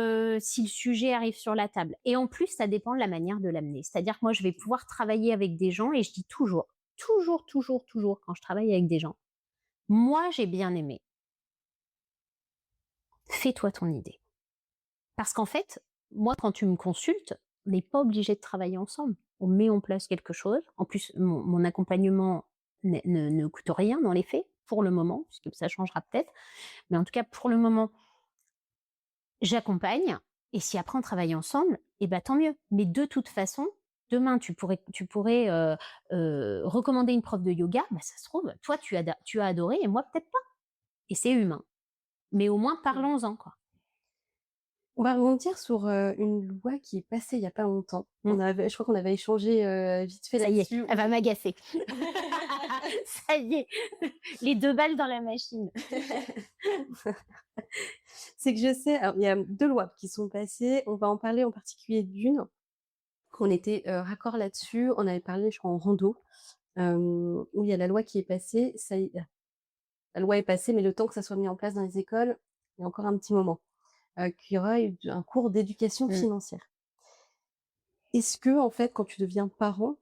si le sujet arrive sur la table et en plus, ça dépend de la manière de l'amener. C'est-à-dire que moi, je vais pouvoir travailler avec des gens et je dis toujours, toujours, toujours, toujours quand je travaille avec des gens: «Moi, j'ai bien aimé, fais-toi ton idée». Parce qu'en fait, moi, quand tu me consultes, on n'est pas obligé de travailler ensemble. On met en place quelque chose. En plus, mon accompagnement ne coûte rien dans les faits, pour le moment, puisque ça changera peut-être. Mais en tout cas, pour le moment, j'accompagne et si après on travaille ensemble, et ben tant mieux. Mais de toute façon, demain tu pourrais, recommander une prof de yoga, bah, ça se trouve, toi tu as adoré et moi peut-être pas. et c'est humain. Mais au moins Mmh. parlons-en, quoi. On va rebondir sur, une loi qui est passée il y a pas longtemps. Mmh. Je crois qu'on avait échangé, vite fait Ça y est, là-dessus. elle va m'agacer. Ça y est, les 2 balles dans la machine. C'est que je sais, alors il y a 2 lois qui sont passées. On va en parler en particulier d'une, qu'on était, raccord là-dessus. On avait parlé, je crois, en rando, où il y a la loi qui est passée. La loi est passée, mais le temps que ça soit mis en place dans les écoles, il y a encore un petit moment, qu'il y aura eu un cours d'éducation Mmh. financière. Est-ce que, en fait, quand tu deviens parent,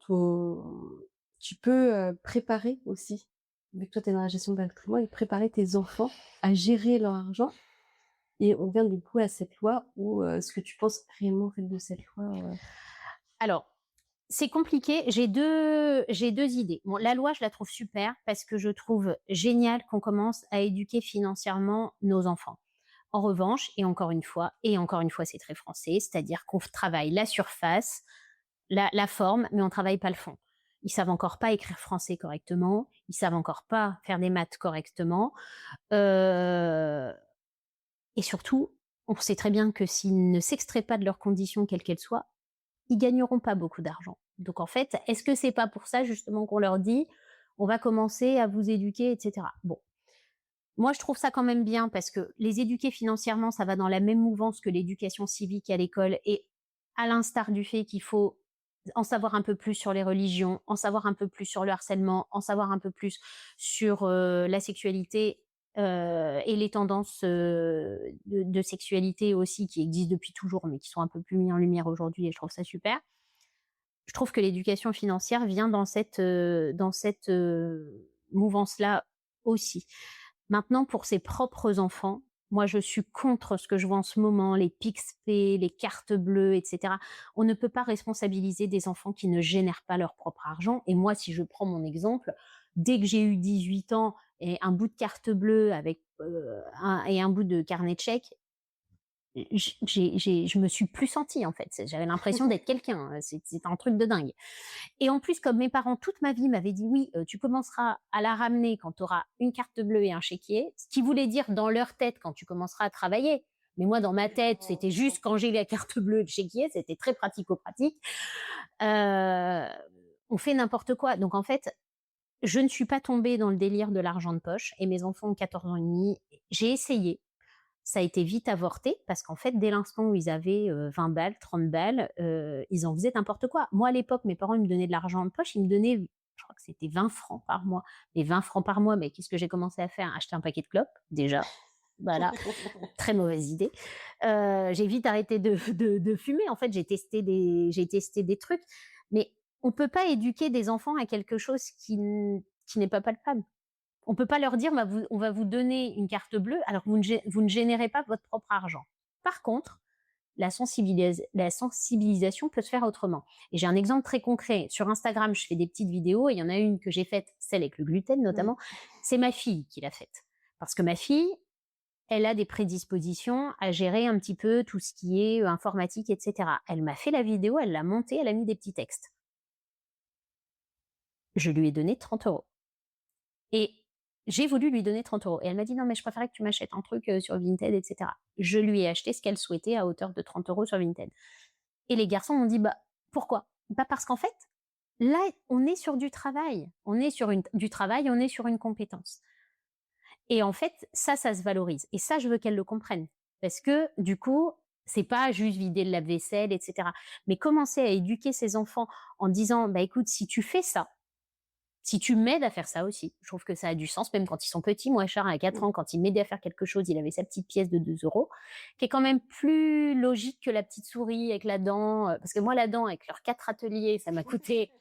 tu peux, préparer aussi, vu que toi tu es dans la gestion de patrimoine, préparer tes enfants à gérer leur argent? Et on vient du coup à cette loi où, ce que tu penses réellement en fait de cette loi, Alors, c'est compliqué. J'ai 2 idées. Bon, la loi, je la trouve super parce que je trouve génial qu'on commence à éduquer financièrement nos enfants. En revanche, et encore une fois, c'est très français, c'est-à-dire qu'on travaille la surface, la forme, mais on travaille pas le fond. Ils savent encore pas écrire français correctement, ils savent encore pas faire des maths correctement, heu et surtout, on sait très bien que s'ils ne s'extraient pas de leurs conditions, quelles qu'elles soient, ils gagneront pas beaucoup d'argent. Donc en fait, est-ce que c'est pas pour ça justement qu'on leur dit: «On va commencer à vous éduquer» et cetera? Bon, moi je trouve ça quand même bien parce que les éduquer financièrement, ça va dans la même mouvance que l'éducation civique à l'école et à l'instar du fait qu'il faut en savoir un peu plus sur les religions, en savoir un peu plus sur le harcèlement, en savoir un peu plus sur, la sexualité, et les tendances, de sexualité aussi qui existent depuis toujours, mais qui sont un peu plus mis en lumière aujourd'hui et je trouve ça super. Je trouve que l'éducation financière vient dans cette, mouvance-là aussi. Maintenant pour ses propres enfants, moi je suis contre ce que je vois en ce moment, les PICSP, les cartes bleues et cetera. On ne peut pas responsabiliser des enfants qui ne génèrent pas leur propre argent et moi si je prends mon exemple, dès que j'ai eu 18 ans et un bout de carte bleue avec, un bout de carnet de chèques, je me suis plus sentie en fait. J'avais l'impression d'être quelqu'un. C'était un truc de dingue. Et en plus, comme mes parents toute ma vie m'avaient dit oui, tu commenceras à la ramener quand tu auras une carte bleue et un chéquier, ce qui voulait dire dans leur tête quand tu commenceras à travailler. Mais moi, dans ma tête, c'était juste quand j'ai la carte bleue et le chéquier, c'était très pratico-pratique. Euh, on fait n'importe quoi. Donc en fait, je ne suis pas tombée dans le délire de l'argent de poche et mes enfants ont 14 ans et demi. J'ai essayé, ça a été vite avorté parce qu'en fait, dès l'instant où ils avaient 20 balles, 30 balles, ils en faisaient n'importe quoi. Moi, à l'époque, mes parents ils me donnaient de l'argent de poche, ils me donnaient, je crois que c'était 20 francs par mois. Mais 20 francs par mois, mais qu'est-ce que j'ai commencé à faire? Acheter un paquet de clopes, déjà. Voilà, très mauvaise idée. J'ai vite arrêté de fumer. En fait, j'ai testé des trucs. Mais on peut pas éduquer des enfants à quelque chose qui n'est pas palpable. On peut pas leur dire: On va vous donner une carte bleue alors que vous ne générez pas votre propre argent. Par contre, la sensibilisation peut se faire autrement. Et j'ai un exemple très concret. Sur Instagram, je fais des petites vidéos et il y en a une que j'ai faite, celle avec le gluten Oui. notamment. C'est ma fille qui l'a faite. Parce que ma fille, elle a des prédispositions à gérer un petit peu tout ce qui est informatique, etc. Elle m'a fait la vidéo, elle l'a montée, elle a mis des petits textes. Je lui ai donné 30 €. Et j'ai voulu lui donner 30 € et elle m'a dit: «Non, mais je préférais que tu m'achètes un truc, sur Vinted et cetera». Je lui ai acheté ce qu'elle souhaitait à hauteur de 30 € sur Vinted et les garçons m'ont dit: «Bah, pourquoi?» «Bah, parce qu'en fait, là, on est sur du travail. On est sur du travail, on est sur une compétence et en fait, ça se valorise et ça, je veux qu'elle le comprenne parce que du coup, c'est pas juste vider le lave-vaisselle et cetera, mais commencer à éduquer ses enfants en disant: «Bah, écoute, si tu fais ça, si tu m'aides à faire ça aussi, je trouve que ça a du sens, même quand ils sont petits. Moi, Charles, à 4 Mmh. ans, quand il m'aidait à faire quelque chose, il avait sa petite pièce de 2 €, qui est quand même plus logique que la petite souris avec la dent. Parce que moi, la dent, avec leurs 4 ateliers, ça m'a coûté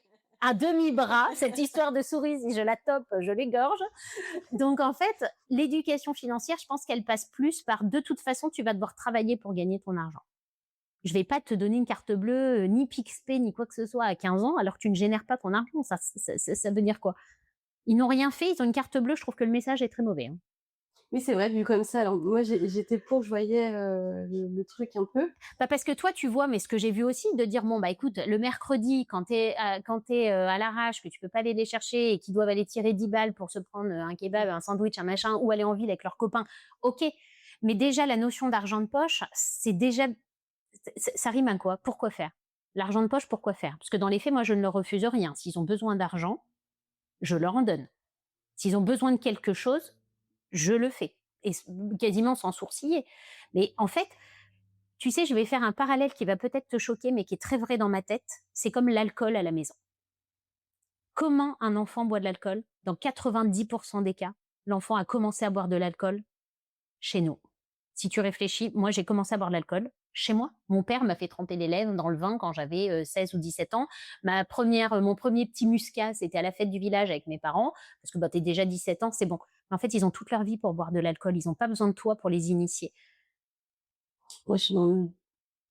un demi-bras. Cette histoire de souris, si je la tope, je l'égorge. Donc, en fait, l'éducation financière, je pense qu'elle passe plus par de toute façon, tu vas devoir travailler pour gagner ton argent. Je vais pas te donner une carte bleue, ni PICSP, ni quoi que ce soit à 15 ans, alors que tu ne génères pas ton argent. Ça veut dire quoi? Ils n'ont rien fait, ils ont une carte bleue, je trouve que le message est très mauvais, hein. Oui, c'est vrai, vu comme ça. Alors moi, j'étais pour, je voyais, le truc un peu. Bah, parce que toi, tu vois, mais ce que j'ai vu aussi, de dire, bon, bah, écoute, le mercredi, quand t'es à l'arrache, que tu peux pas aller les chercher et qu'ils doivent aller tirer 10 balles pour se prendre un kebab, un sandwich, un machin, ou aller en ville avec leurs copains, ok. Mais déjà, la notion d'argent de poche, c'est déjà, ça rime à quoi? Pourquoi faire? L'argent de poche, pourquoi faire? Parce que dans les faits, moi, je ne leur refuse rien. S'ils ont besoin d'argent, je leur en donne. S'ils ont besoin de quelque chose, je le fais. Et quasiment sans sourciller. Mais en fait, tu sais, je vais faire un parallèle qui va peut-être te choquer, mais qui est très vrai dans ma tête. C'est comme l'alcool à la maison. Comment un enfant boit de l'alcool? Dans 90% des cas, l'enfant a commencé à boire de l'alcool chez nous. Si tu réfléchis, moi, j'ai commencé à boire de l'alcool chez moi. Mon père m'a fait tremper les lèvres dans le vin quand j'avais 16 ou 17 ans. Mon premier petit muscat, c'était à la fête du village avec mes parents, parce que bah, t'es déjà 17 ans, c'est bon. En fait, ils ont toute leur vie pour boire de l'alcool. Ils n'ont pas besoin de toi pour les initier. Moi, je suis dans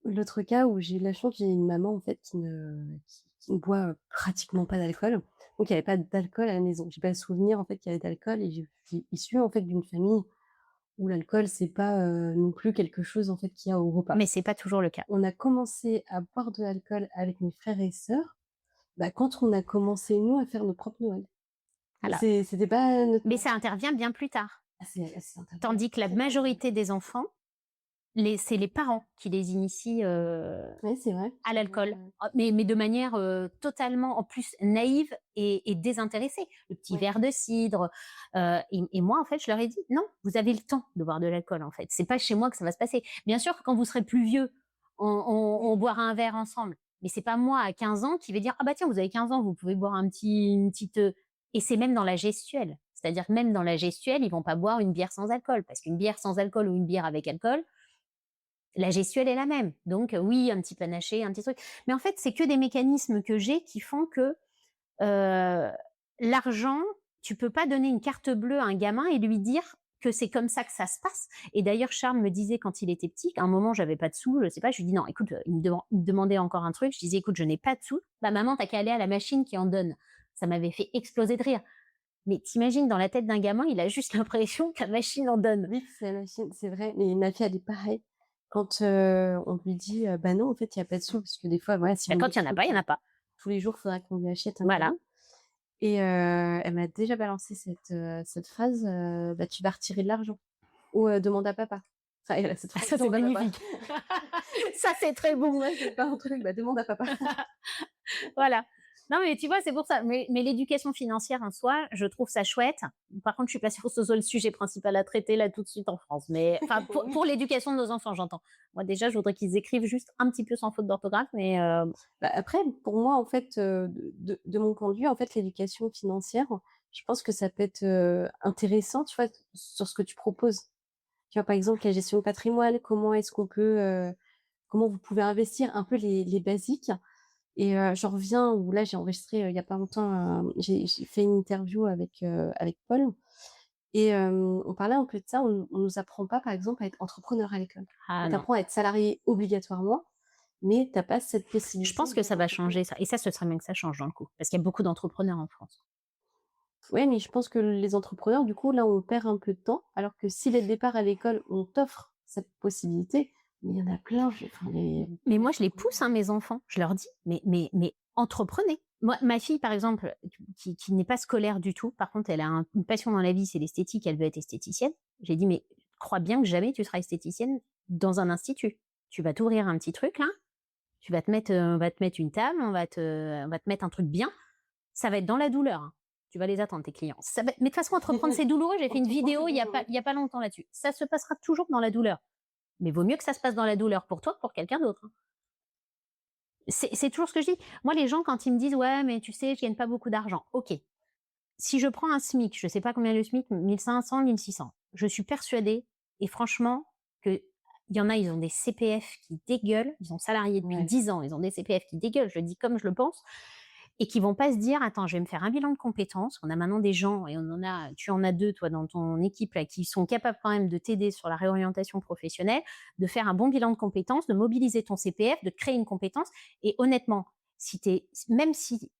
l'autre cas où j'ai eu la chance, j'ai une maman, en fait, qui ne boit, pratiquement pas d'alcool. Donc il y avait pas d'alcool à la maison. J'ai pas le souvenir, en fait, qu'il y avait d'alcool et je suis issue, en fait, d'une famille où l'alcool, c'est pas, non plus quelque chose, en fait, qu'il y a au repas. Mais c'est pas toujours le cas. On a commencé à boire de l'alcool avec mes frères et sœurs, bah, quand on a commencé, nous, à faire nos propres Noël. Voilà. C'était pas notre Mais ça intervient bien plus tard. c'est intervenu Tandis que la très tard. majorité des enfants, c'est les parents qui les initient Ouais, c'est vrai. à l'alcool. Mais de manière totalement, en plus, naïve et désintéressée. Le petit Ouais. verre de cidre. Et moi, en fait, je leur ai dit, non, vous avez le temps de boire de l'alcool, en fait. C'est pas chez moi que ça va se passer. Bien sûr, quand vous serez plus vieux, on boira un verre ensemble. Mais c'est pas moi, à 15 ans, qui vais dire, ah bah tiens, vous avez 15 ans, vous pouvez boire une petite... Et c'est même dans la gestuelle. C'est-à-dire que même dans la gestuelle, ils vont pas boire une bière sans alcool. Parce qu'une bière sans alcool ou une bière avec alcool, la gestuelle est la même. Donc oui, un petit panaché, un petit truc. Mais en fait, c'est que des mécanismes que j'ai qui font que l'argent, tu peux pas donner une carte bleue à un gamin et lui dire que c'est comme ça que ça se passe. Et d'ailleurs, Charles me disait quand il était petit, qu'à un moment, j'avais pas de sous, je sais pas, je lui dis non, écoute, il me demandait encore un truc, je disais écoute, je n'ai pas de sous. Bah maman, t'as qu'à aller à la machine qui en donne. Ça m'avait fait exploser de rire. Mais t'imagines, dans la tête d'un gamin, il a juste l'impression que la machine en donne. Oui, c'est la machine, c'est vrai. Mais ma fille, elle est pareille. Quand, on lui dit, bah non, en fait, il y a pas de sous parce que des fois, voilà, si Bah, on quand il y en a pas, il y en a pas. tous les jours, il faudra qu'on lui achète un Voilà. cadeau et elle m'a déjà balancé cette phrase, bah, tu vas retirer de l'argent ou demande à papa. Enfin, elle a cette phrase: Ça, c'est «Demande à papa». magnifique. Ça, c'est très bon. Ouais, c'est pas un truc, bah, demande à papa. Voilà. Non, mais tu vois, c'est pour ça. Mais l'éducation financière en soi, je trouve ça chouette. Par contre, je suis pas sûre que ce soit le sujet principal à traiter là tout de suite en France. Mais enfin, pour l'éducation de nos enfants, j'entends. Moi, déjà, je voudrais qu'ils écrivent juste un petit peu sans faute d'orthographe, mais Bah, après, pour moi, en fait, de mon point de vue, en fait, l'éducation financière, je pense que ça peut être, intéressant, tu vois, sur ce que tu proposes. Tu vois, par exemple, la gestion de patrimoine, comment est-ce qu'on peut, comment vous pouvez investir un peu les basiques et j'en reviens où là, j'ai enregistré, il y a pas longtemps j'ai fait une interview avec Paul et on parlait un peu de ça. On nous apprend pas, par exemple, à être entrepreneur à l'école. ah On non. t'apprend à être salarié obligatoirement, mais tu as pas cette possibilité Je pense que d'être ça va entrepreneur. changer ça. Et ça, ce serait bien que ça change dans le coup, parce qu'il y a beaucoup d'entrepreneurs en France. Ouais, mais je pense que les entrepreneurs, du coup, là, on perd un peu de temps, alors que si dès le départ à l'école, on t'offre cette possibilité, mais il y en a plein, enfin, Mais moi, je les pousse, hein, mes enfants. Je leur dis, mais entreprenez. Moi, ma fille, par exemple, qui n'est pas scolaire du tout, par contre, elle a une passion dans la vie, c'est l'esthétique, elle veut être esthéticienne. J'ai dit, mais crois bien que jamais tu seras esthéticienne dans un institut. Tu vas t'ouvrir un petit truc, là. On va te mettre une table, on va te mettre un truc bien. Ça va être dans la douleur, hein. Tu vas les attendre, tes clients. Mais de toute façon, entreprendre, c'est douloureux. J'ai fait une vidéo il y a pas longtemps là-dessus. Ça se passera toujours dans la douleur. Mais vaut mieux que ça se passe dans la douleur pour toi que pour quelqu'un d'autre, hein. C'est toujours ce que je dis. Moi, les gens, quand ils me disent, ouais, mais tu sais, je gagne pas beaucoup d'argent. OK. Si je prends un SMIC, je sais pas combien le SMIC, 1500, 1600. Je suis persuadée, et franchement, que il y en a, ils ont des CPF qui dégueulent. Ils sont salariés depuis Ouais. 10 ans. Ils ont des CPF qui dégueulent. Je le dis comme je le pense. Et qui vont pas se dire, attends, je vais me faire un bilan de compétences. On a maintenant des gens, et tu en as 2, toi, dans ton équipe, là, qui sont capables quand même de t'aider sur la réorientation professionnelle, de faire un bon bilan de compétences, de mobiliser ton CPF, de créer une compétence. Et honnêtement, même si,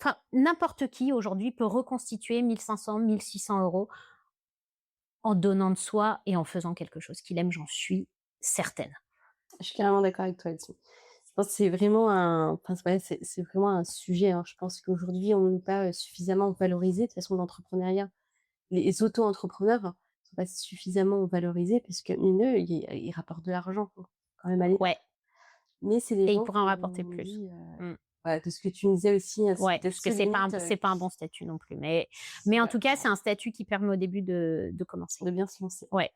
enfin, n'importe qui aujourd'hui peut reconstituer 1500, 1600 euros en donnant de soi et en faisant quelque chose qu'il aime, j'en suis certaine. Je suis carrément d'accord avec toi là-dessus. Je pense que c'est vraiment c'est vraiment un sujet, hein. Je pense qu'aujourd'hui, on n'est pas, suffisamment valorisé. De toute façon, l'entrepreneuriat, les auto-entrepreneurs ne sont pas suffisamment valorisés parce que mine de rien, ils rapportent de l'argent, faut quand même aller Ouais, mais c'est les et il gens pourrait en qui rapporter ont plus. dit, Mmh. voilà, de ce que tu me disais aussi, hein, Ouais, peut-être parce que se limite, c'est pas un bon statut non plus, mais en ouais, tout cas, c'est un statut qui permet au début de commencer. de bien se lancer. Ouais.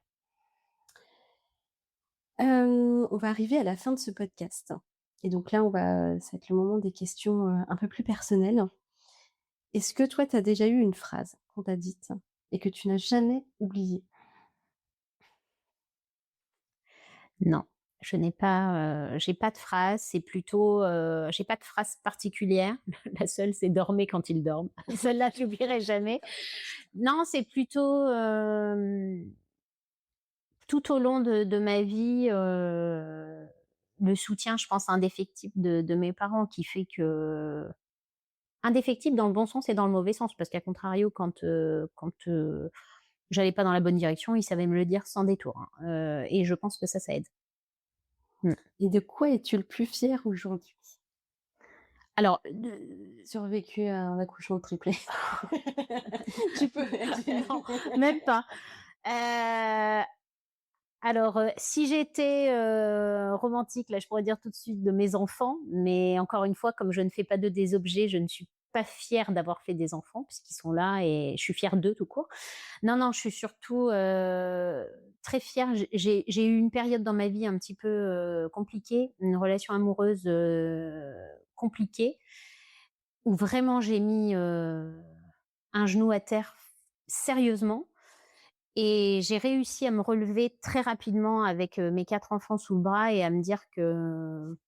On va arriver à la fin de ce podcast et donc là, ça va être le moment des questions, un peu plus personnelles. Est-ce que toi, tu as déjà eu une phrase qu'on t'a dite et que tu n'as jamais oubliée? Non, je n'ai pas, j'ai pas de phrase, c'est plutôt, j'ai pas de phrase particulière. La seule, c'est: «Dormez quand ils dorment». Celle-là, je l'oublierai jamais. Non, c'est plutôt, tout au long de ma vie, le soutien, je pense, indéfectible de mes parents qui fait que indéfectible dans le bon sens et dans le mauvais sens, parce qu'à contrario, quand j'allais pas dans la bonne direction, ils savaient me le dire sans détour, hein, et je pense que ça aide. Mmh. Et de quoi es-tu le plus fier aujourd'hui? Alors, Survécu à un accouchement triplé. Tu peux. non, même pas. Heu, alors, si j'étais, romantique, là, je pourrais dire tout de suite de mes enfants, mais encore une fois, comme je ne fais pas d'eux des objets, je ne suis pas fière d'avoir fait des enfants puisqu'ils sont là et je suis fière d'eux tout court. Non, non, je suis surtout, très fière. J'ai eu une période dans ma vie un petit peu, compliquée, une relation amoureuse, compliquée, où vraiment j'ai mis, un genou à terre sérieusement et j'ai réussi à me relever très rapidement avec, mes 4 enfants sous le bras et à me dire que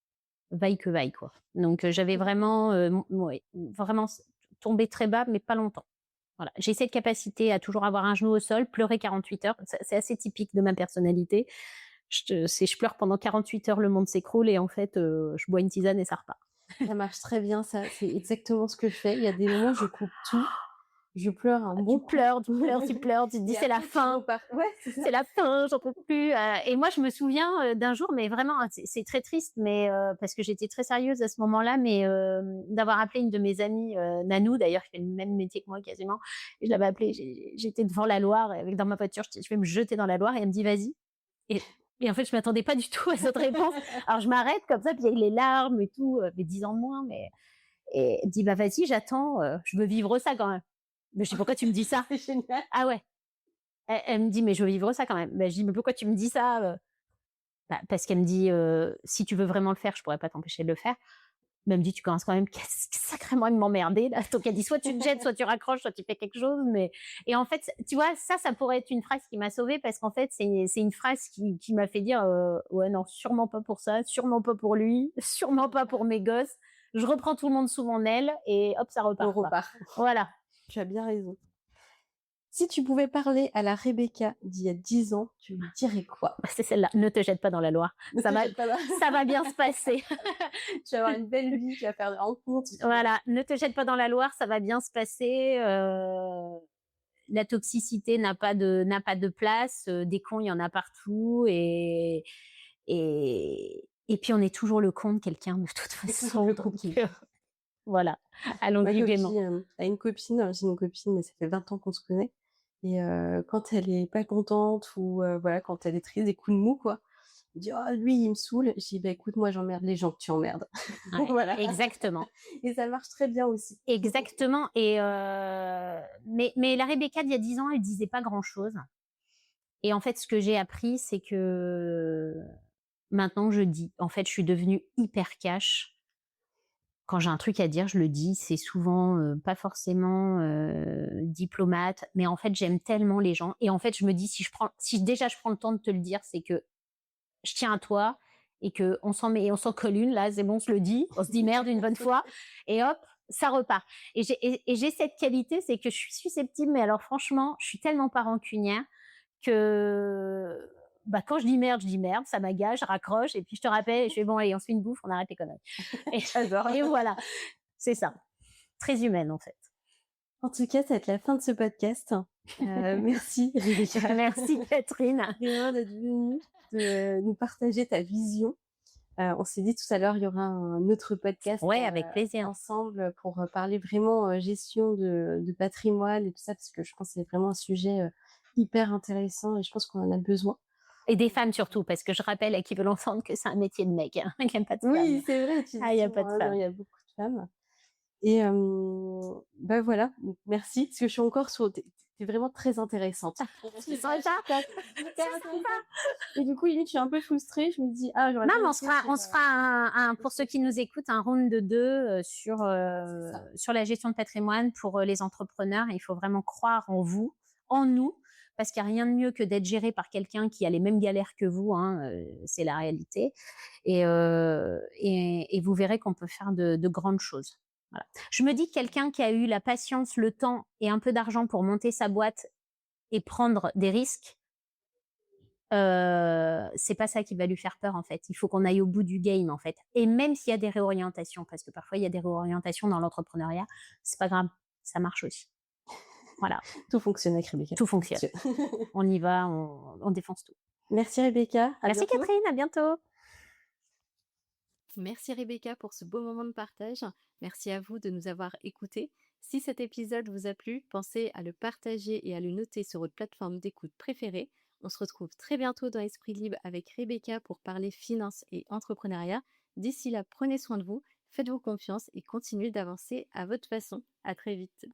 vaille que vaille, quoi. Donc, j'avais vraiment, ouais, vraiment tombé très bas, mais pas longtemps. Voilà, j'ai cette capacité à toujours avoir un genou au sol, pleurer 48 heures. C'est assez typique de ma personnalité. Je pleure pendant 48 heures, le monde s'écroule et en fait, je bois une tisane et ça repart. Ça marche très bien, ça, c'est exactement ce que je fais. Il y a des moments, je coupe tout, je pleure un bon Tu coup pleures, tu pleures, tu pleures, tu te dis: et «C'est la après tu fin, repars. Ouais, c'est ça. c'est la fin, j'en peux plus», et moi, je me souviens, d'un jour, mais vraiment, hein, c'est très triste, mais parce que j'étais très sérieuse à ce moment-là, mais d'avoir appelé une de mes amies, Nanou d'ailleurs, qui fait le même métier que moi quasiment, et je l'avais appelée, j'étais devant la Loire et avec dans ma voiture, je vais me jeter dans la Loire et elle me dit: «Vas-y», et en fait, je m'attendais pas du tout à cette réponse. Alors je m'arrête comme ça, puis il y a les larmes et tout, mais 10 ans de moins, mais et elle me dit: «Bah vas-y, j'attends, je veux vivre ça quand même». Mais je dis: «Pourquoi tu me dis ça?» C'est génial. Ah ouais. Elle me dit: «Mais je veux vivre ça quand même». Bah, je dis: «Mais pourquoi tu me dis ça, Bah, parce qu'elle me dit, «Si tu veux vraiment le faire, je pourrais pas t'empêcher de le faire». Mais elle me dit: «Tu commences quand même sacrément à m'emmerder là». Donc elle dit: «Soit tu te jettes, soit tu raccroches, soit tu fais quelque chose». Mais et en fait, tu vois, ça pourrait être une phrase qui m'a sauvée parce qu'en fait, c'est une phrase qui m'a fait dire, «Ouais, non, sûrement pas pour ça, sûrement pas pour lui, sûrement pas pour mes gosses». Je reprends tout le monde sous mon aile et hop, ça On repart, quoi. repart. Voilà. Tu as bien raison. Si tu pouvais parler à la Rebecca d'il y a 10 ans, tu lui dirais quoi? C'est celle-là: «Ne te jette pas dans la Loire, Ne ça te va jette pas dans ça va bien se passer». tu vas avoir une belle vie, tu vas faire des rencontres, tu vas Voilà, ne te jette pas dans la Loire, ça va bien se passer. La toxicité n'a pas de place. Des cons, il y en a partout, et puis on est toujours le con de quelqu'un de toute c'est toujours façon. le Donc cookie. voilà, Ma allons-y gaiement. copine, a une copine, j'ai une copine, mais ça fait 20 ans qu'on se connaît et quand elle est pas contente ou voilà, quand elle est triste, des coups de mou, quoi, elle dit: «Oh lui, il me saoule». Je dis: «Bah écoute, moi j'emmerde les gens que tu emmerdes». Ouais, Voilà exactement, et ça marche très bien aussi. exactement. Et mais la Rebecca d'il y a 10 ans, elle disait pas grand-chose, et en fait, ce que j'ai appris, c'est que maintenant je dis. En fait, je suis devenue hyper cash. Quand j'ai un truc à dire, je le dis. C'est souvent, pas forcément, diplomate, mais en fait, j'aime tellement les gens et en fait, je me dis: si déjà je prends le temps de te le dire, c'est que je tiens à toi et on s'en colle une là, c'est bon, on se le dit, on se dit merde une bonne fois et hop, ça repart. Et j'ai cette qualité, c'est que je suis susceptible, mais alors franchement, je suis tellement pas rancunière que, bah, quand je dis merde, ça m'agace, je raccroche et puis je te rappelle et je fais: «Bon allez, on se fait une bouffe, on arrête les conneries». Et J'adore. et voilà, c'est ça. Très humaine, en fait. En tout cas, ça va être la fin de ce podcast. Merci Rebecca, Merci Catherine. vraiment d'être venue, de nous partager ta vision. On s'est dit tout à l'heure, il y aura un autre podcast Ouais, avec plaisir. ensemble pour parler vraiment gestion de patrimoine et tout ça, parce que je pense que c'est vraiment un sujet hyper intéressant et je pense qu'on en a besoin. Et des femmes surtout, parce que je rappelle à qui veut l'entendre que c'est un métier de mec, hein, qu'il n'y a pas de Oui, femmes. c'est vrai, tu Ah, il n'y a dis pas de souvent, non, il femmes. y a beaucoup de femmes. Et bah voilà, donc merci, parce que je suis encore sur... T'es vraiment très intéressante. C'est sympa. Hyper intéressante. Et du coup, limite, je suis un peu frustrée. Je me dis, ah, j'aurais Non, bien mais été on se fera pour ceux qui nous écoutent, un round de 2 C'est ça. sur la gestion de patrimoine pour les entrepreneurs. Il faut vraiment croire en vous, en nous, parce qu'il n'y a rien de mieux que d'être géré par quelqu'un qui a les mêmes galères que vous, hein, c'est la réalité. Et vous verrez qu'on peut faire de grandes choses. Voilà. Je me dis que quelqu'un qui a eu la patience, le temps et un peu d'argent pour monter sa boîte et prendre des risques, c'est pas ça qui va lui faire peur en fait. Il faut qu'on aille au bout du game en fait. Et même s'il y a des réorientations, parce que parfois il y a des réorientations dans l'entrepreneuriat, c'est pas grave, ça marche aussi. Voilà, Tout fonctionne avec Rebecca. tout fonctionne. On y va, on défonce tout. Merci Rebecca. À Merci bientôt. Catherine, à bientôt. Merci Rebecca pour ce beau moment de partage. Merci à vous de nous avoir écoutés. Si cet épisode vous a plu, pensez à le partager et à le noter sur votre plateforme d'écoute préférée. On se retrouve très bientôt dans Esprit Libre avec Rebecca pour parler finance et entrepreneuriat. D'ici là, prenez soin de vous, faites-vous confiance et continuez d'avancer à votre façon. À très vite.